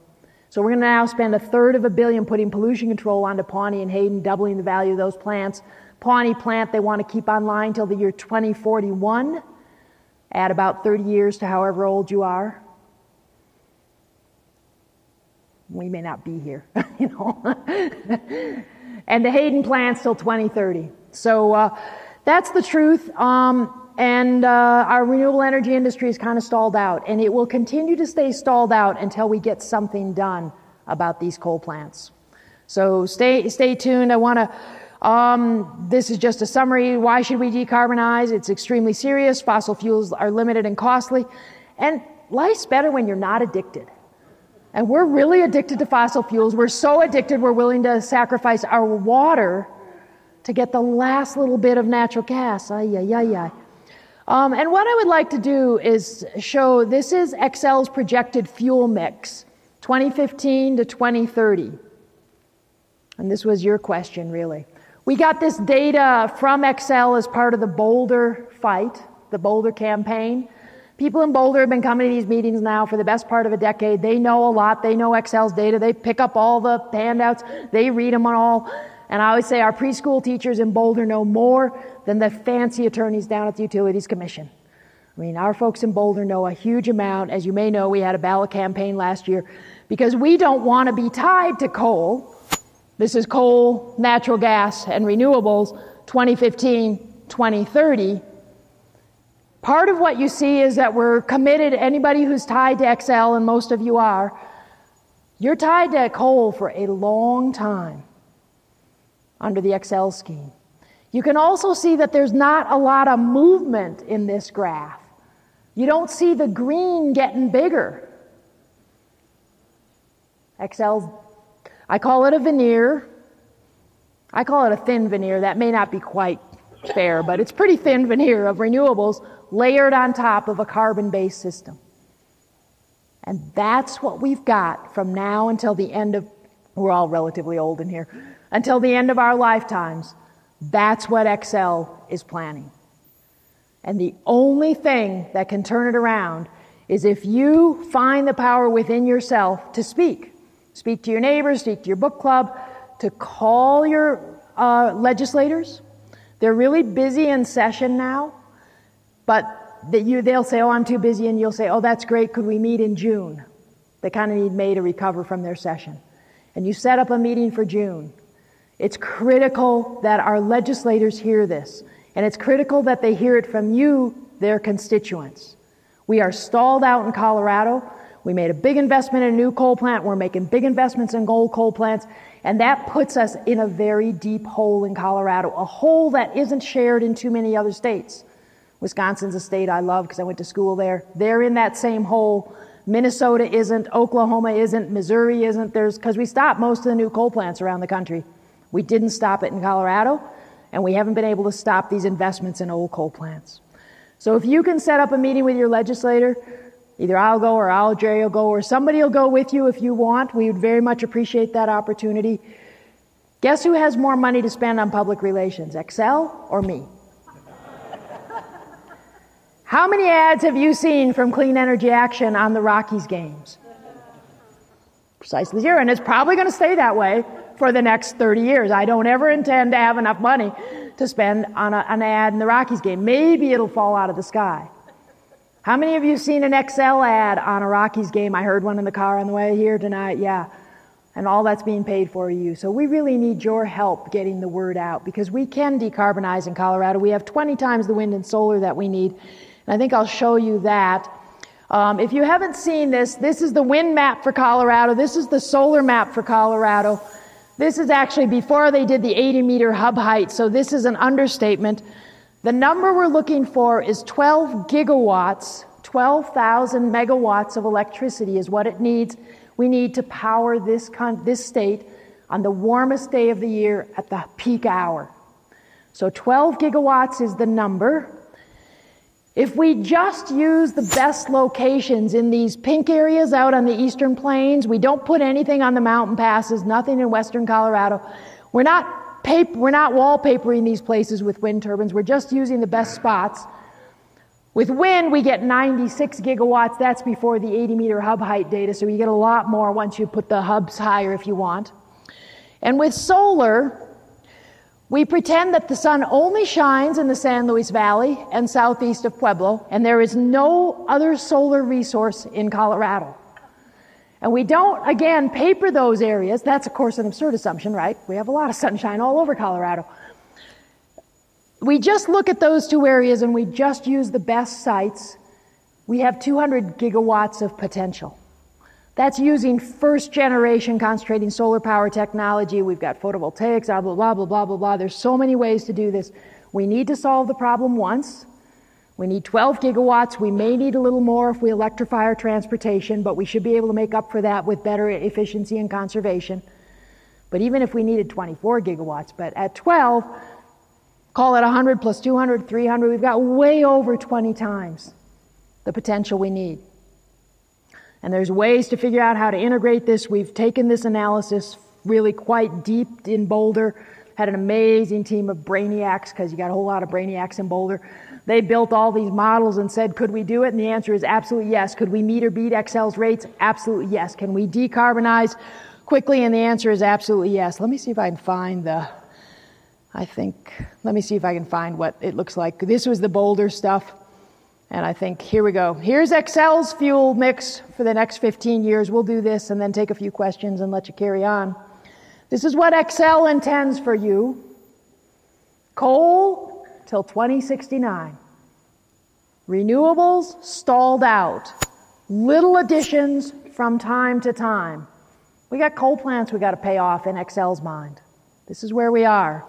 So we're going to now spend $1/3 billion putting pollution control onto Pawnee and Hayden, doubling the value of those plants. Pawnee plant they want to keep online till the year 2041. Add about 30 years to however old you are. We may not be here, you know. And the Hayden plant's till 2030. So that's the truth. And our renewable energy industry is kind of stalled out, and it will continue to stay stalled out until we get something done about these coal plants. So stay tuned. I want to, this is just a summary. Why should we decarbonize? It's extremely serious. Fossil fuels are limited and costly. And life's better when you're not addicted. And we're really addicted to fossil fuels. We're so addicted we're willing to sacrifice our water to get the last little bit of natural gas. Ay, ay, ay, ay. And what I would like to do is show, this is Xcel's projected fuel mix, 2015 to 2030. And this was your question, really. We got this data from Xcel as part of the Boulder fight, the Boulder campaign. People in Boulder have been coming to these meetings now for the best part of a decade. They know a lot. They know Xcel's data. They pick up all the handouts. They read them all. And I always say our preschool teachers in Boulder know more than the fancy attorneys down at the Utilities Commission. I mean, our folks in Boulder know a huge amount. As you may know, we had a ballot campaign last year because we don't want to be tied to coal. This is coal, natural gas, and renewables, 2015, 2030. Part of what you see is that we're committed, anybody who's tied to Xcel, and most of you are, you're tied to coal for a long time under the Xcel scheme. You can also see that there's not a lot of movement in this graph. You don't see the green getting bigger. Xcel's, I call it a veneer. I call it a thin veneer. That may not be quite fair, but it's pretty thin veneer of renewables layered on top of a carbon-based system. And that's what we've got from now until the end of, we're all relatively old in here, until the end of our lifetimes. That's what Xcel is planning. And the only thing that can turn it around is if you find the power within yourself to speak. Speak to your neighbors, speak to your book club, to call your legislators. They're really busy in session now, but they'll say, oh, I'm too busy, and you'll say, oh, that's great, could we meet in June? They kind of need May to recover from their session. And you set up a meeting for June. It's critical that our legislators hear this, and it's critical that they hear it from you, their constituents. We are stalled out in Colorado. We made a big investment in a new coal plant. We're making big investments in old coal plants, and that puts us in a very deep hole in Colorado, a hole that isn't shared in too many other states. Wisconsin's a state I love because I went to school there. They're in that same hole. Minnesota isn't, Oklahoma isn't, Missouri isn't. Because we stopped most of the new coal plants around the country. We didn't stop it in Colorado, and we haven't been able to stop these investments in old coal plants. So if you can set up a meeting with your legislator, either I'll go or Jerry will go, or somebody will go with you if you want. We would very much appreciate that opportunity. Guess who has more money to spend on public relations, Xcel or me? How many ads have you seen from Clean Energy Action on the Rockies games? Precisely 0, and it's probably going to stay that way for the next 30 years. I don't ever intend to have enough money to spend on an ad in the Rockies game. Maybe it'll fall out of the sky. How many of you have seen an Xcel ad on a Rockies game? I heard one in the car on the way here tonight. Yeah. And all that's being paid for you. So we really need your help getting the word out, because we can decarbonize in Colorado. We have 20 times the wind and solar that we need. And I think I'll show you that. If you haven't seen this, this is the wind map for Colorado. This is the solar map for Colorado. This is actually before they did the 80-meter hub height, so this is an understatement. The number we're looking for is 12 gigawatts, 12,000 megawatts of electricity is what it needs. We need to power this state on the warmest day of the year at the peak hour. So 12 gigawatts is the number. If we just use the best locations in these pink areas out on the eastern plains, we don't put anything on the mountain passes, nothing in western Colorado. We're not wallpapering these places with wind turbines. We're just using the best spots. With wind, we get 96 gigawatts. That's before the 80-meter hub height data, so you get a lot more once you put the hubs higher if you want. And with solar, we pretend that the sun only shines in the San Luis Valley and southeast of Pueblo, and there is no other solar resource in Colorado. And we don't, again, paper those areas. That's, of course, an absurd assumption, right? We have a lot of sunshine all over Colorado. We just look at those two areas and we just use the best sites. We have 200 gigawatts of potential. That's using first generation concentrating solar power technology. We've got photovoltaics, blah, blah, blah, blah, blah, blah. There's so many ways to do this. We need to solve the problem once. We need 12 gigawatts. We may need a little more if we electrify our transportation, but we should be able to make up for that with better efficiency and conservation. But even if we needed 24 gigawatts, but at 12, call it 100 plus 200, 300, we've got way over 20 times the potential we need. And there's ways to figure out how to integrate this. We've taken this analysis really quite deep in Boulder, had an amazing team of brainiacs, because you got a whole lot of brainiacs in Boulder. They built all these models and said, could we do it? And the answer is absolutely yes. Could we meet or beat Xcel's rates? Absolutely yes. Can we decarbonize quickly? And the answer is absolutely yes. Let me see if I can find let me see if I can find what it looks like. This was the Boulder stuff. And I think, here we go. Here's Xcel's fuel mix for the next 15 years. We'll do this and then take a few questions and let you carry on. This is what Xcel intends for you. Coal till 2069. Renewables stalled out. Little additions from time to time. We got coal plants we got to pay off in Xcel's mind. This is where we are.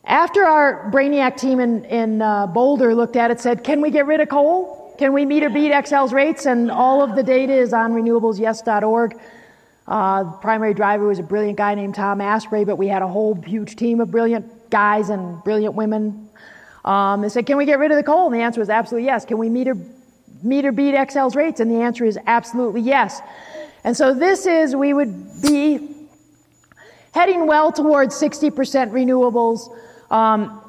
After our Brainiac team in Boulder looked at it, said, can we get rid of coal? Can we meet or beat Xcel's rates? And all of the data is on renewablesYes.org. The primary driver was a brilliant guy named Tom Asprey, but we had a whole huge team of brilliant guys and brilliant women. They said, can we get rid of the coal? And the answer was absolutely yes. Can we meet or beat Xcel's rates? And the answer is absolutely yes. And so we would be heading well towards 60% renewables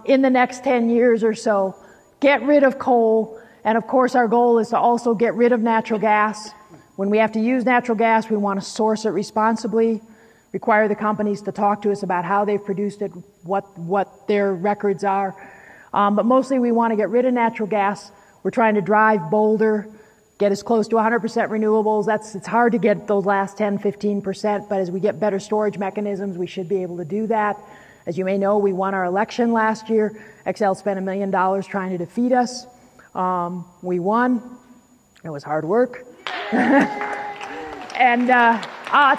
in the next 10 years or so. Get rid of coal. And of course, our goal is to also get rid of natural gas. When we have to use natural gas, we want to source it responsibly, require the companies to talk to us about how they've produced it, what their records are. But mostly we want to get rid of natural gas. We're trying to drive Boulder, get as close to 100% renewables. It's hard to get those last 10, 15%, but as we get better storage mechanisms, we should be able to do that. As you may know, we won our election last year. Xcel spent $1 million trying to defeat us. We won. It was hard work. And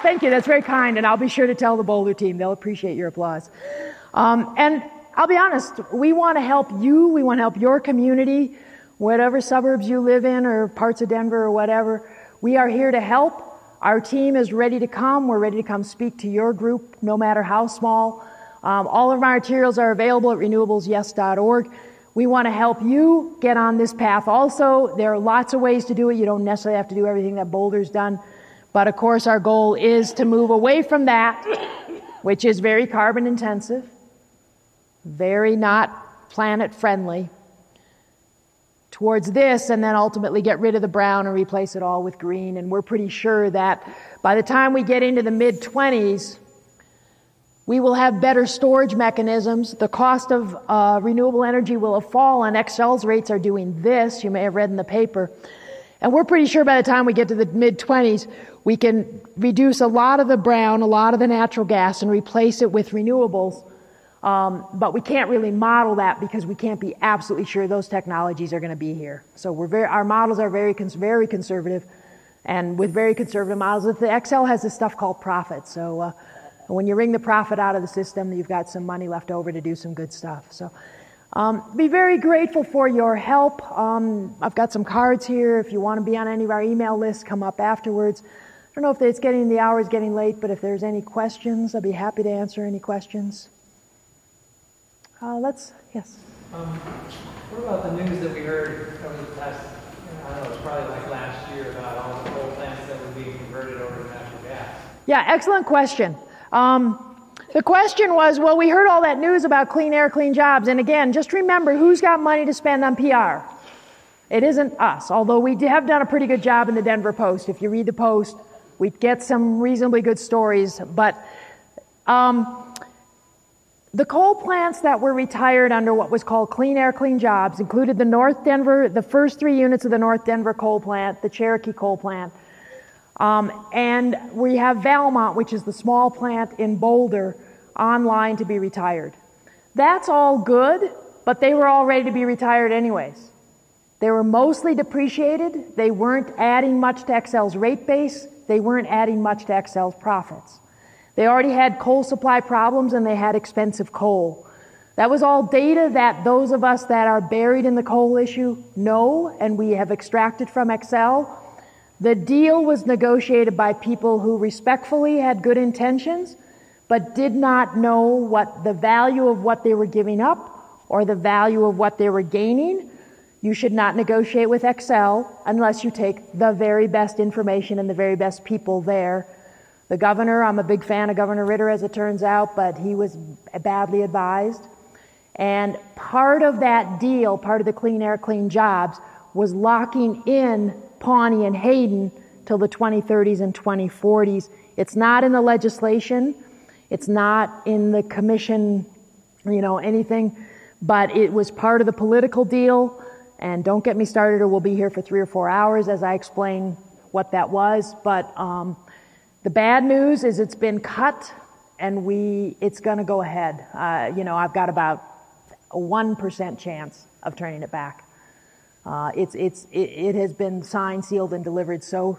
thank you. That's very kind. And I'll be sure to tell the Boulder team. They'll appreciate your applause. And I'll be honest, we want to help you. We want to help your community, whatever suburbs you live in or parts of Denver or whatever. We are here to help. Our team is ready to come. We're ready to come speak to your group, no matter how small. All of our materials are available at renewablesYes.org. We want to help you get on this path also. There are lots of ways to do it. You don't necessarily have to do everything that Boulder's done. But of course, our goal is to move away from that, which is very carbon intensive, very not planet friendly, towards this, and then ultimately get rid of the brown and replace it all with green. And we're pretty sure that by the time we get into the mid-20s, we will have better storage mechanisms. The cost of renewable energy will have fallen. Xcel's rates are doing this. You may have read in the paper. And we're pretty sure by the time we get to the mid-20s, we can reduce a lot of the brown, a lot of the natural gas, and replace it with renewables. But we can't really model that because we can't be absolutely sure those technologies are going to be here. So our models are very conservative, and with very conservative models, the XL has this stuff called profit. So when you wring the profit out of the system, you've got some money left over to do some good stuff. So be very grateful for your help. I've got some cards here. If you want to be on any of our email lists, come up afterwards. I don't know if the hour is getting late, but if there's any questions, I'd be happy to answer any questions. Yes. What about the news that we heard over the past, I don't know, it's probably like last year about all the coal plants that were being converted over to natural gas? Yeah, excellent question. The question was, well, we heard all that news about clean air, clean jobs, and again, just remember who's got money to spend on PR. It isn't us, although we have done a pretty good job in the Denver Post. If you read the Post, we get some reasonably good stories, but the coal plants that were retired under what was called Clean Air, Clean Jobs included the first 3 units of the North Denver coal plant, the Cherokee coal plant, and we have Valmont, which is the small plant in Boulder, online to be retired. That's all good, but they were all ready to be retired anyways. They were mostly depreciated. They weren't adding much to Xcel's rate base. They weren't adding much to Xcel's profits. They already had coal supply problems and they had expensive coal. That was all data that those of us that are buried in the coal issue know and we have extracted from Xcel. The deal was negotiated by people who respectfully had good intentions but did not know what the value of what they were giving up or the value of what they were gaining. You should not negotiate with Xcel unless you take the very best information and the very best people there. The governor, I'm a big fan of Governor Ritter as it turns out, but he was badly advised. And part of that deal, part of the Clean Air, Clean Jobs, was locking in Pawnee and Hayden till the 2030s and 2040s. It's not in the legislation. It's not in the commission, anything, but it was part of the political deal. And don't get me started or we'll be here for 3 or 4 hours as I explain what that was. But the bad news is it's been cut and it's going to go ahead. I've got about a 1% chance of turning it back. It has been signed, sealed, and delivered. So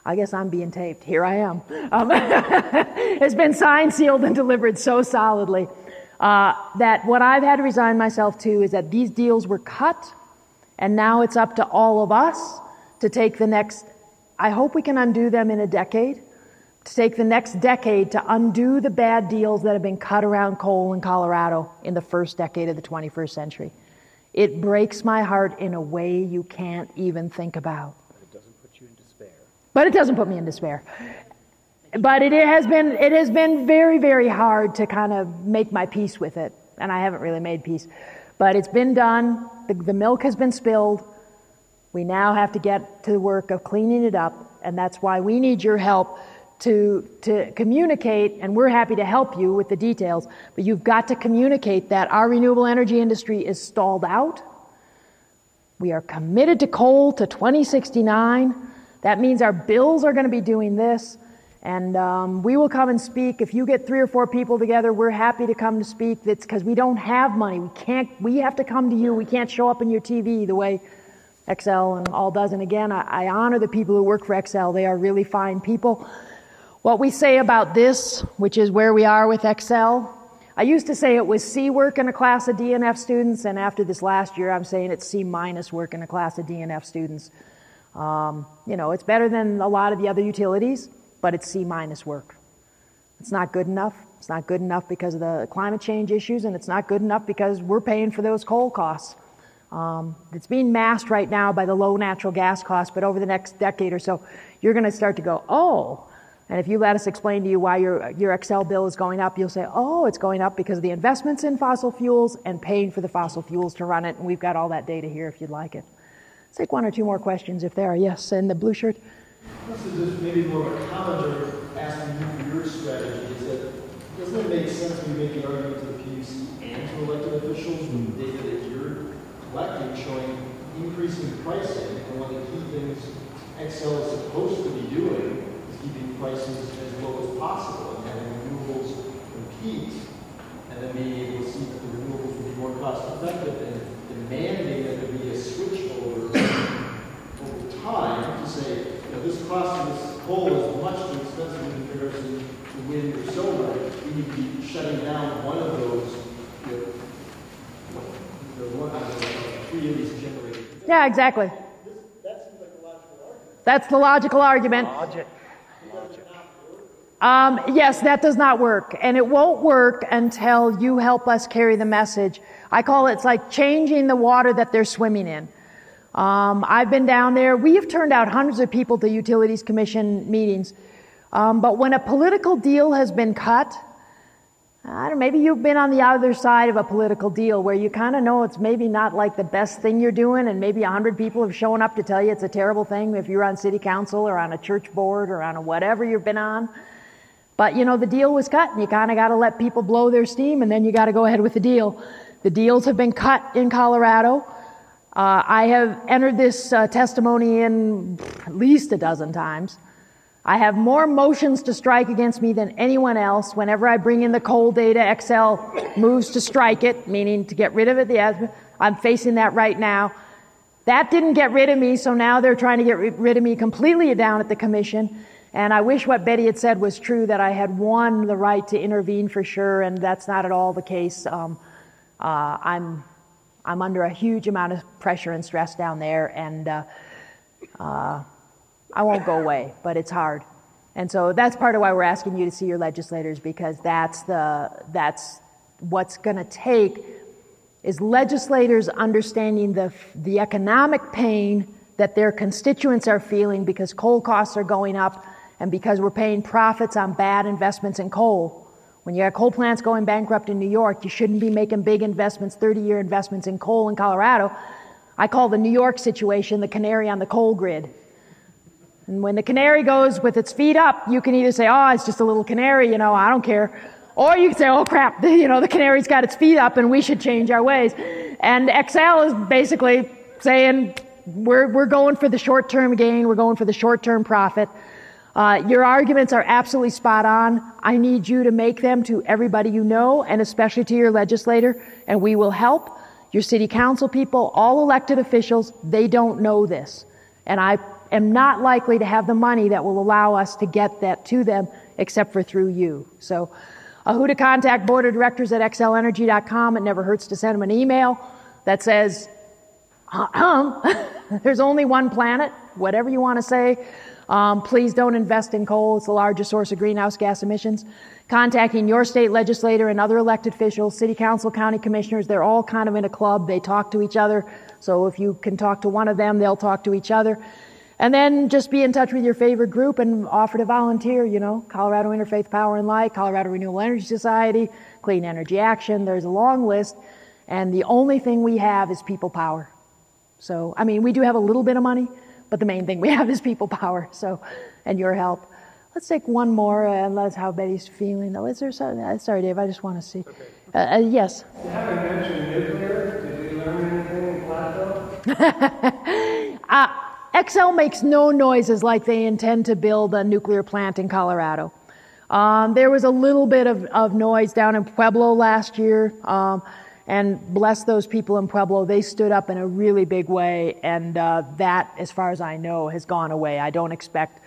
I guess I'm being taped. Here I am. It's been signed, sealed, and delivered so solidly that what I've had to resign myself to is that these deals were cut, and now it's up to all of us to take the next. I hope we can undo them in a decade. To take the next decade to undo the bad deals that have been cut around coal in Colorado in the first decade of the 21st century. It breaks my heart in a way you can't even think about. But it doesn't put you in despair. But it doesn't put me in despair. But it has been very, very hard to kind of make my peace with it. And I haven't really made peace. But it's been done. The milk has been spilled. We now have to get to the work of cleaning it up. And that's why we need your help to communicate, and we're happy to help you with the details, but you've got to communicate that our renewable energy industry is stalled out. We are committed to coal to 2069. That means our bills are going to be doing this, and we will come and speak. If you get 3 or 4 people together, we're happy to come to speak. That's because we don't have money. We have to come to you. We can't show up in your TV the way Xcel and all does. And again, I honor the people who work for Xcel. They are really fine people. What we say about this, which is where we are with Xcel, I used to say it was C work in a class of D and F students, and after this last year, I'm saying it's C minus work in a class of D and F students. It's better than a lot of the other utilities, but it's C minus work. It's not good enough. It's not good enough because of the climate change issues, and it's not good enough because we're paying for those coal costs. It's being masked right now by the low natural gas costs, but over the next decade or so, you're going to start to go, oh. And if you let us explain to you why your Xcel bill is going up, you'll say, oh, it's going up because of the investments in fossil fuels and paying for the fossil fuels to run it. And we've got all that data here if you'd like it. Let's take 1 or 2 more questions if there are. Yes, and the blue shirt. This is maybe more of a comment or asking you for your strategy. Is that doesn't it make sense when you make an argument to the PUC and to elected officials with the data that you're collecting showing increasing pricing and one of the key things prices as low as possible and having renewables compete, and then being able to see that the renewables will be more cost effective and demanding that there be a switch over time to say, this cost of this coal is much too expensive in comparison to wind or solar. We need to be shutting down one of those, three of these generators. Yeah, exactly. That seems like a logical argument. That's the logical argument. Yes, that does not work. And it won't work until you help us carry the message. I call it's like changing the water that they're swimming in. I've been down there. We have turned out hundreds of people to Utilities Commission meetings. But when a political deal has been cut, I don't know, maybe you've been on the other side of a political deal where you kind of know it's maybe not like the best thing you're doing, and maybe 100 people have shown up to tell you it's a terrible thing if you're on city council or on a church board or on a whatever you've been on. But, the deal was cut, and you kind of got to let people blow their steam, and then you got to go ahead with the deal. The deals have been cut in Colorado. I have entered this testimony in at least a dozen times. I have more motions to strike against me than anyone else. Whenever I bring in the coal data, Excel moves to strike it, meaning to get rid of it. I'm facing that right now. That didn't get rid of me, so now they're trying to get rid of me completely down at the commission. And I wish what Betty had said was true, that I had won the right to intervene for sure, and that's not at all the case. I'm under a huge amount of pressure and stress down there, and I won't go away, but it's hard. And so that's part of why we're asking you to see your legislators, because that's what's going to take is legislators understanding the economic pain that their constituents are feeling because coal costs are going up and because we're paying profits on bad investments in coal. When you have coal plants going bankrupt in New York, you shouldn't be making big investments, 30-year investments in coal in Colorado. I call the New York situation the canary on the coal grid. And when the canary goes with its feet up, you can either say, oh, it's just a little canary, I don't care. Or you can say, oh crap, the canary's got its feet up and we should change our ways. And Excel is basically saying, we're going for the short-term gain, we're going for the short-term profit. Your arguments are absolutely spot on. I need you to make them to everybody you know, and especially to your legislator, and we will help. Your city council people, all elected officials, they don't know this. And I am not likely to have the money that will allow us to get that to them, except for through you. So, who to contact, board of directors at xlenergy.com. It never hurts to send them an email that says, there's only one planet, whatever you want to say. Please don't invest in coal. It's the largest source of greenhouse gas emissions. Contacting your state legislator and other elected officials, city council, county commissioners, they're all kind of in a club. They talk to each other. So if you can talk to one of them, they'll talk to each other. And then just be in touch with your favorite group and offer to volunteer, Colorado Interfaith Power and Light, Colorado Renewable Energy Society, Clean Energy Action. There's a long list. And the only thing we have is people power. So, we do have a little bit of money, but the main thing we have is people power. So, and your help. Let's take one more, and that's how Betty's feeling. Oh, is there something? Sorry, Dave, I just want to see. Okay. Yes? You haven't mentioned nuclear. Did you learn anything in Plateau? Excel makes no noises like they intend to build a nuclear plant in Colorado. There was a little bit of noise down in Pueblo last year, and bless those people in Pueblo, they stood up in a really big way, and that, as far as I know, has gone away. I don't expect...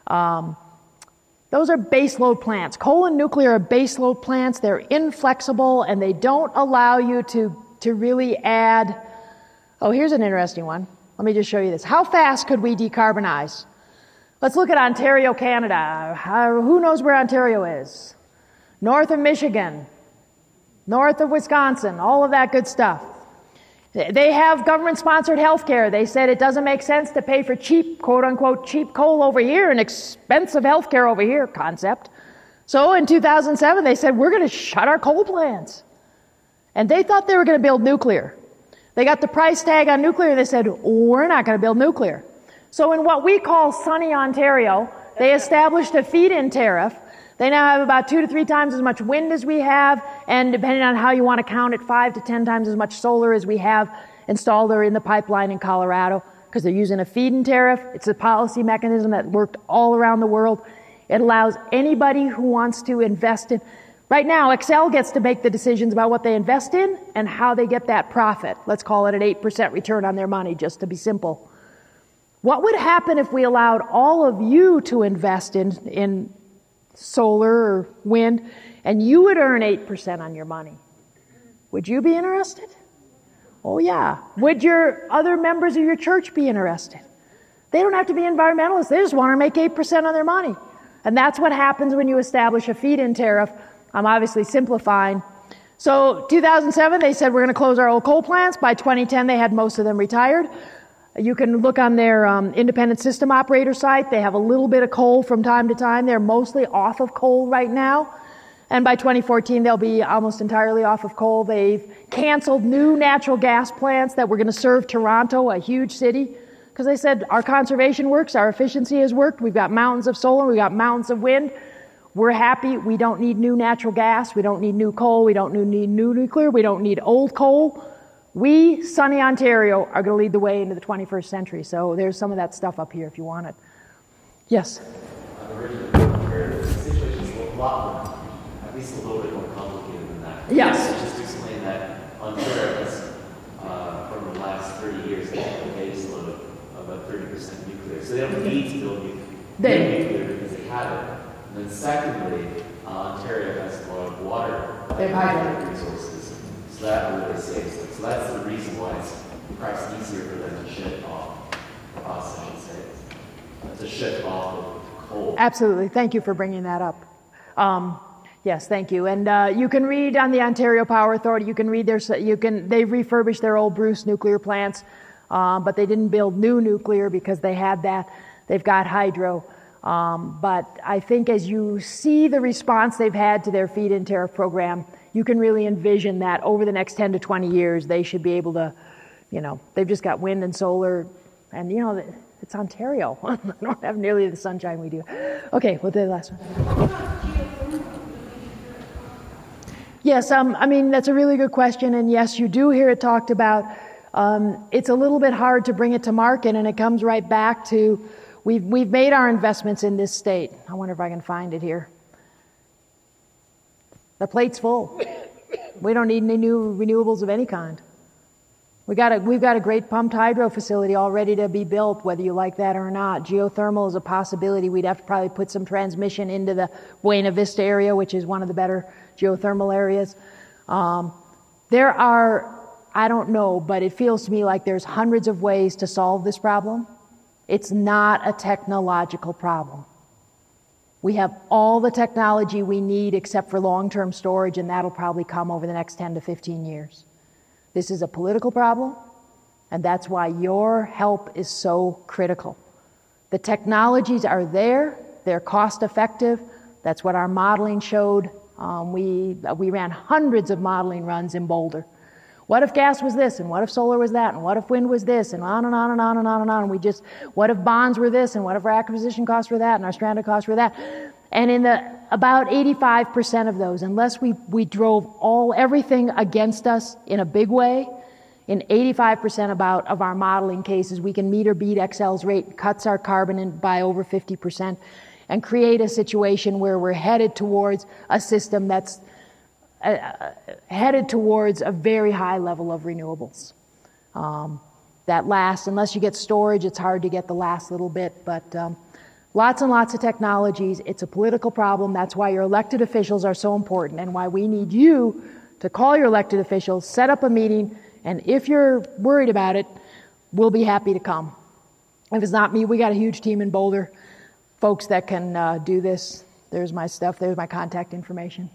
those are baseload plants. Coal and nuclear are baseload plants. They're inflexible, and they don't allow you to really add... Oh, here's an interesting one. Let me just show you this. How fast could we decarbonize? Let's look at Ontario, Canada. Who knows where Ontario is? North of Michigan, north of Wisconsin, all of that good stuff. They have government-sponsored health care. They said it doesn't make sense to pay for cheap, quote-unquote, cheap coal over here and expensive health care over here concept. So in 2007, they said, we're going to shut our coal plants. And they thought they were going to build nuclear. They got the price tag on nuclear, and they said, we're not going to build nuclear. So in what we call sunny Ontario, they established a feed-in tariff. They now have about 2 to 3 times as much wind as we have, and depending on how you want to count it, 5 to 10 times as much solar as we have installed or in the pipeline in Colorado, because they're using a feed-in tariff. It's a policy mechanism that worked all around the world. It allows anybody who wants to invest in. Right now, Excel gets to make the decisions about what they invest in and how they get that profit. Let's call it an 8% return on their money, just to be simple. What would happen if we allowed all of you to invest in solar or wind, and you would earn 8% on your money? Would you be interested? Oh yeah. Would your other members of your church be interested? They don't have to be environmentalists. They just want to make 8% on their money. And that's what happens when you establish a feed-in tariff. I'm obviously simplifying. So 2007, they said we're going to close our old coal plants. By 2010, they had most of them retired. You can look on their independent system operator site. They have a little bit of coal from time to time. They're mostly off of coal right now. And by 2014, they'll be almost entirely off of coal. They've canceled new natural gas plants that were going to serve Toronto, a huge city, because they said our conservation works, our efficiency has worked. We've got mountains of solar, we've got mountains of wind. We're happy. We don't need new natural gas. We don't need new coal. We don't need new nuclear. We don't need old coal. We, sunny Ontario, are going to lead the way into the 21st century. So there's some of that stuff up here if you want it. Yes? The situation is a lot more, at least a little bit more complicated than that. Yes. Just explain that Ontario has, from the last 30 years, they have a base load of about 30% nuclear. So they don't need to build nuclear because they have it. And then secondly, Ontario has a lot of water resources, so that really saves them. So that's the reason why it's perhaps easier for them to shift off us, I should say, to shift off of coal. Absolutely. Thank you for bringing that up. Yes, thank you. And you can read on the Ontario Power Authority. You can read they've refurbished their old Bruce nuclear plants, but they didn't build new nuclear because they had that. They've got hydro. But I think as you see the response they've had to their feed-in tariff program, you can really envision that over the next 10 to 20 years, they should be able to, they've just got wind and solar, and it's Ontario. They don't have nearly the sunshine we do. Okay, we'll do the last one. Yes, that's a really good question, and yes, you do hear it talked about. It's a little bit hard to bring it to market, and it comes right back to We've made our investments in this state. I wonder if I can find it here. The plate's full. We don't need any new renewables of any kind. We've got a great pumped hydro facility all ready to be built, whether you like that or not. Geothermal is a possibility. We'd have to probably put some transmission into the Buena Vista area, which is one of the better geothermal areas. There are, I don't know, but it feels to me like there's hundreds of ways to solve this problem. It's not a technological problem. We have all the technology we need except for long-term storage, and that'll probably come over the next 10 to 15 years. This is a political problem, and that's why your help is so critical. The technologies are there. They're cost-effective. That's what our modeling showed. We ran hundreds of modeling runs in Boulder. What if gas was this, and what if solar was that, and what if wind was this, and on and on and on and on and on. What if bonds were this, and what if our acquisition costs were that, and our stranded costs were that. And in about 85% of those, unless we drove everything against us in a big way, in 85% of our modeling cases, we can meet or beat Excel's rate, cuts our carbon by over 50%, and create a situation where we're headed towards a system that's headed towards a very high level of renewables. That lasts, unless you get storage, it's hard to get the last little bit, but lots and lots of technologies. It's a political problem. That's why your elected officials are so important, and why we need you to call your elected officials, set up a meeting, and if you're worried about it, we'll be happy to come. If it's not me, we got a huge team in Boulder, folks that can do this. There's my stuff, there's my contact information.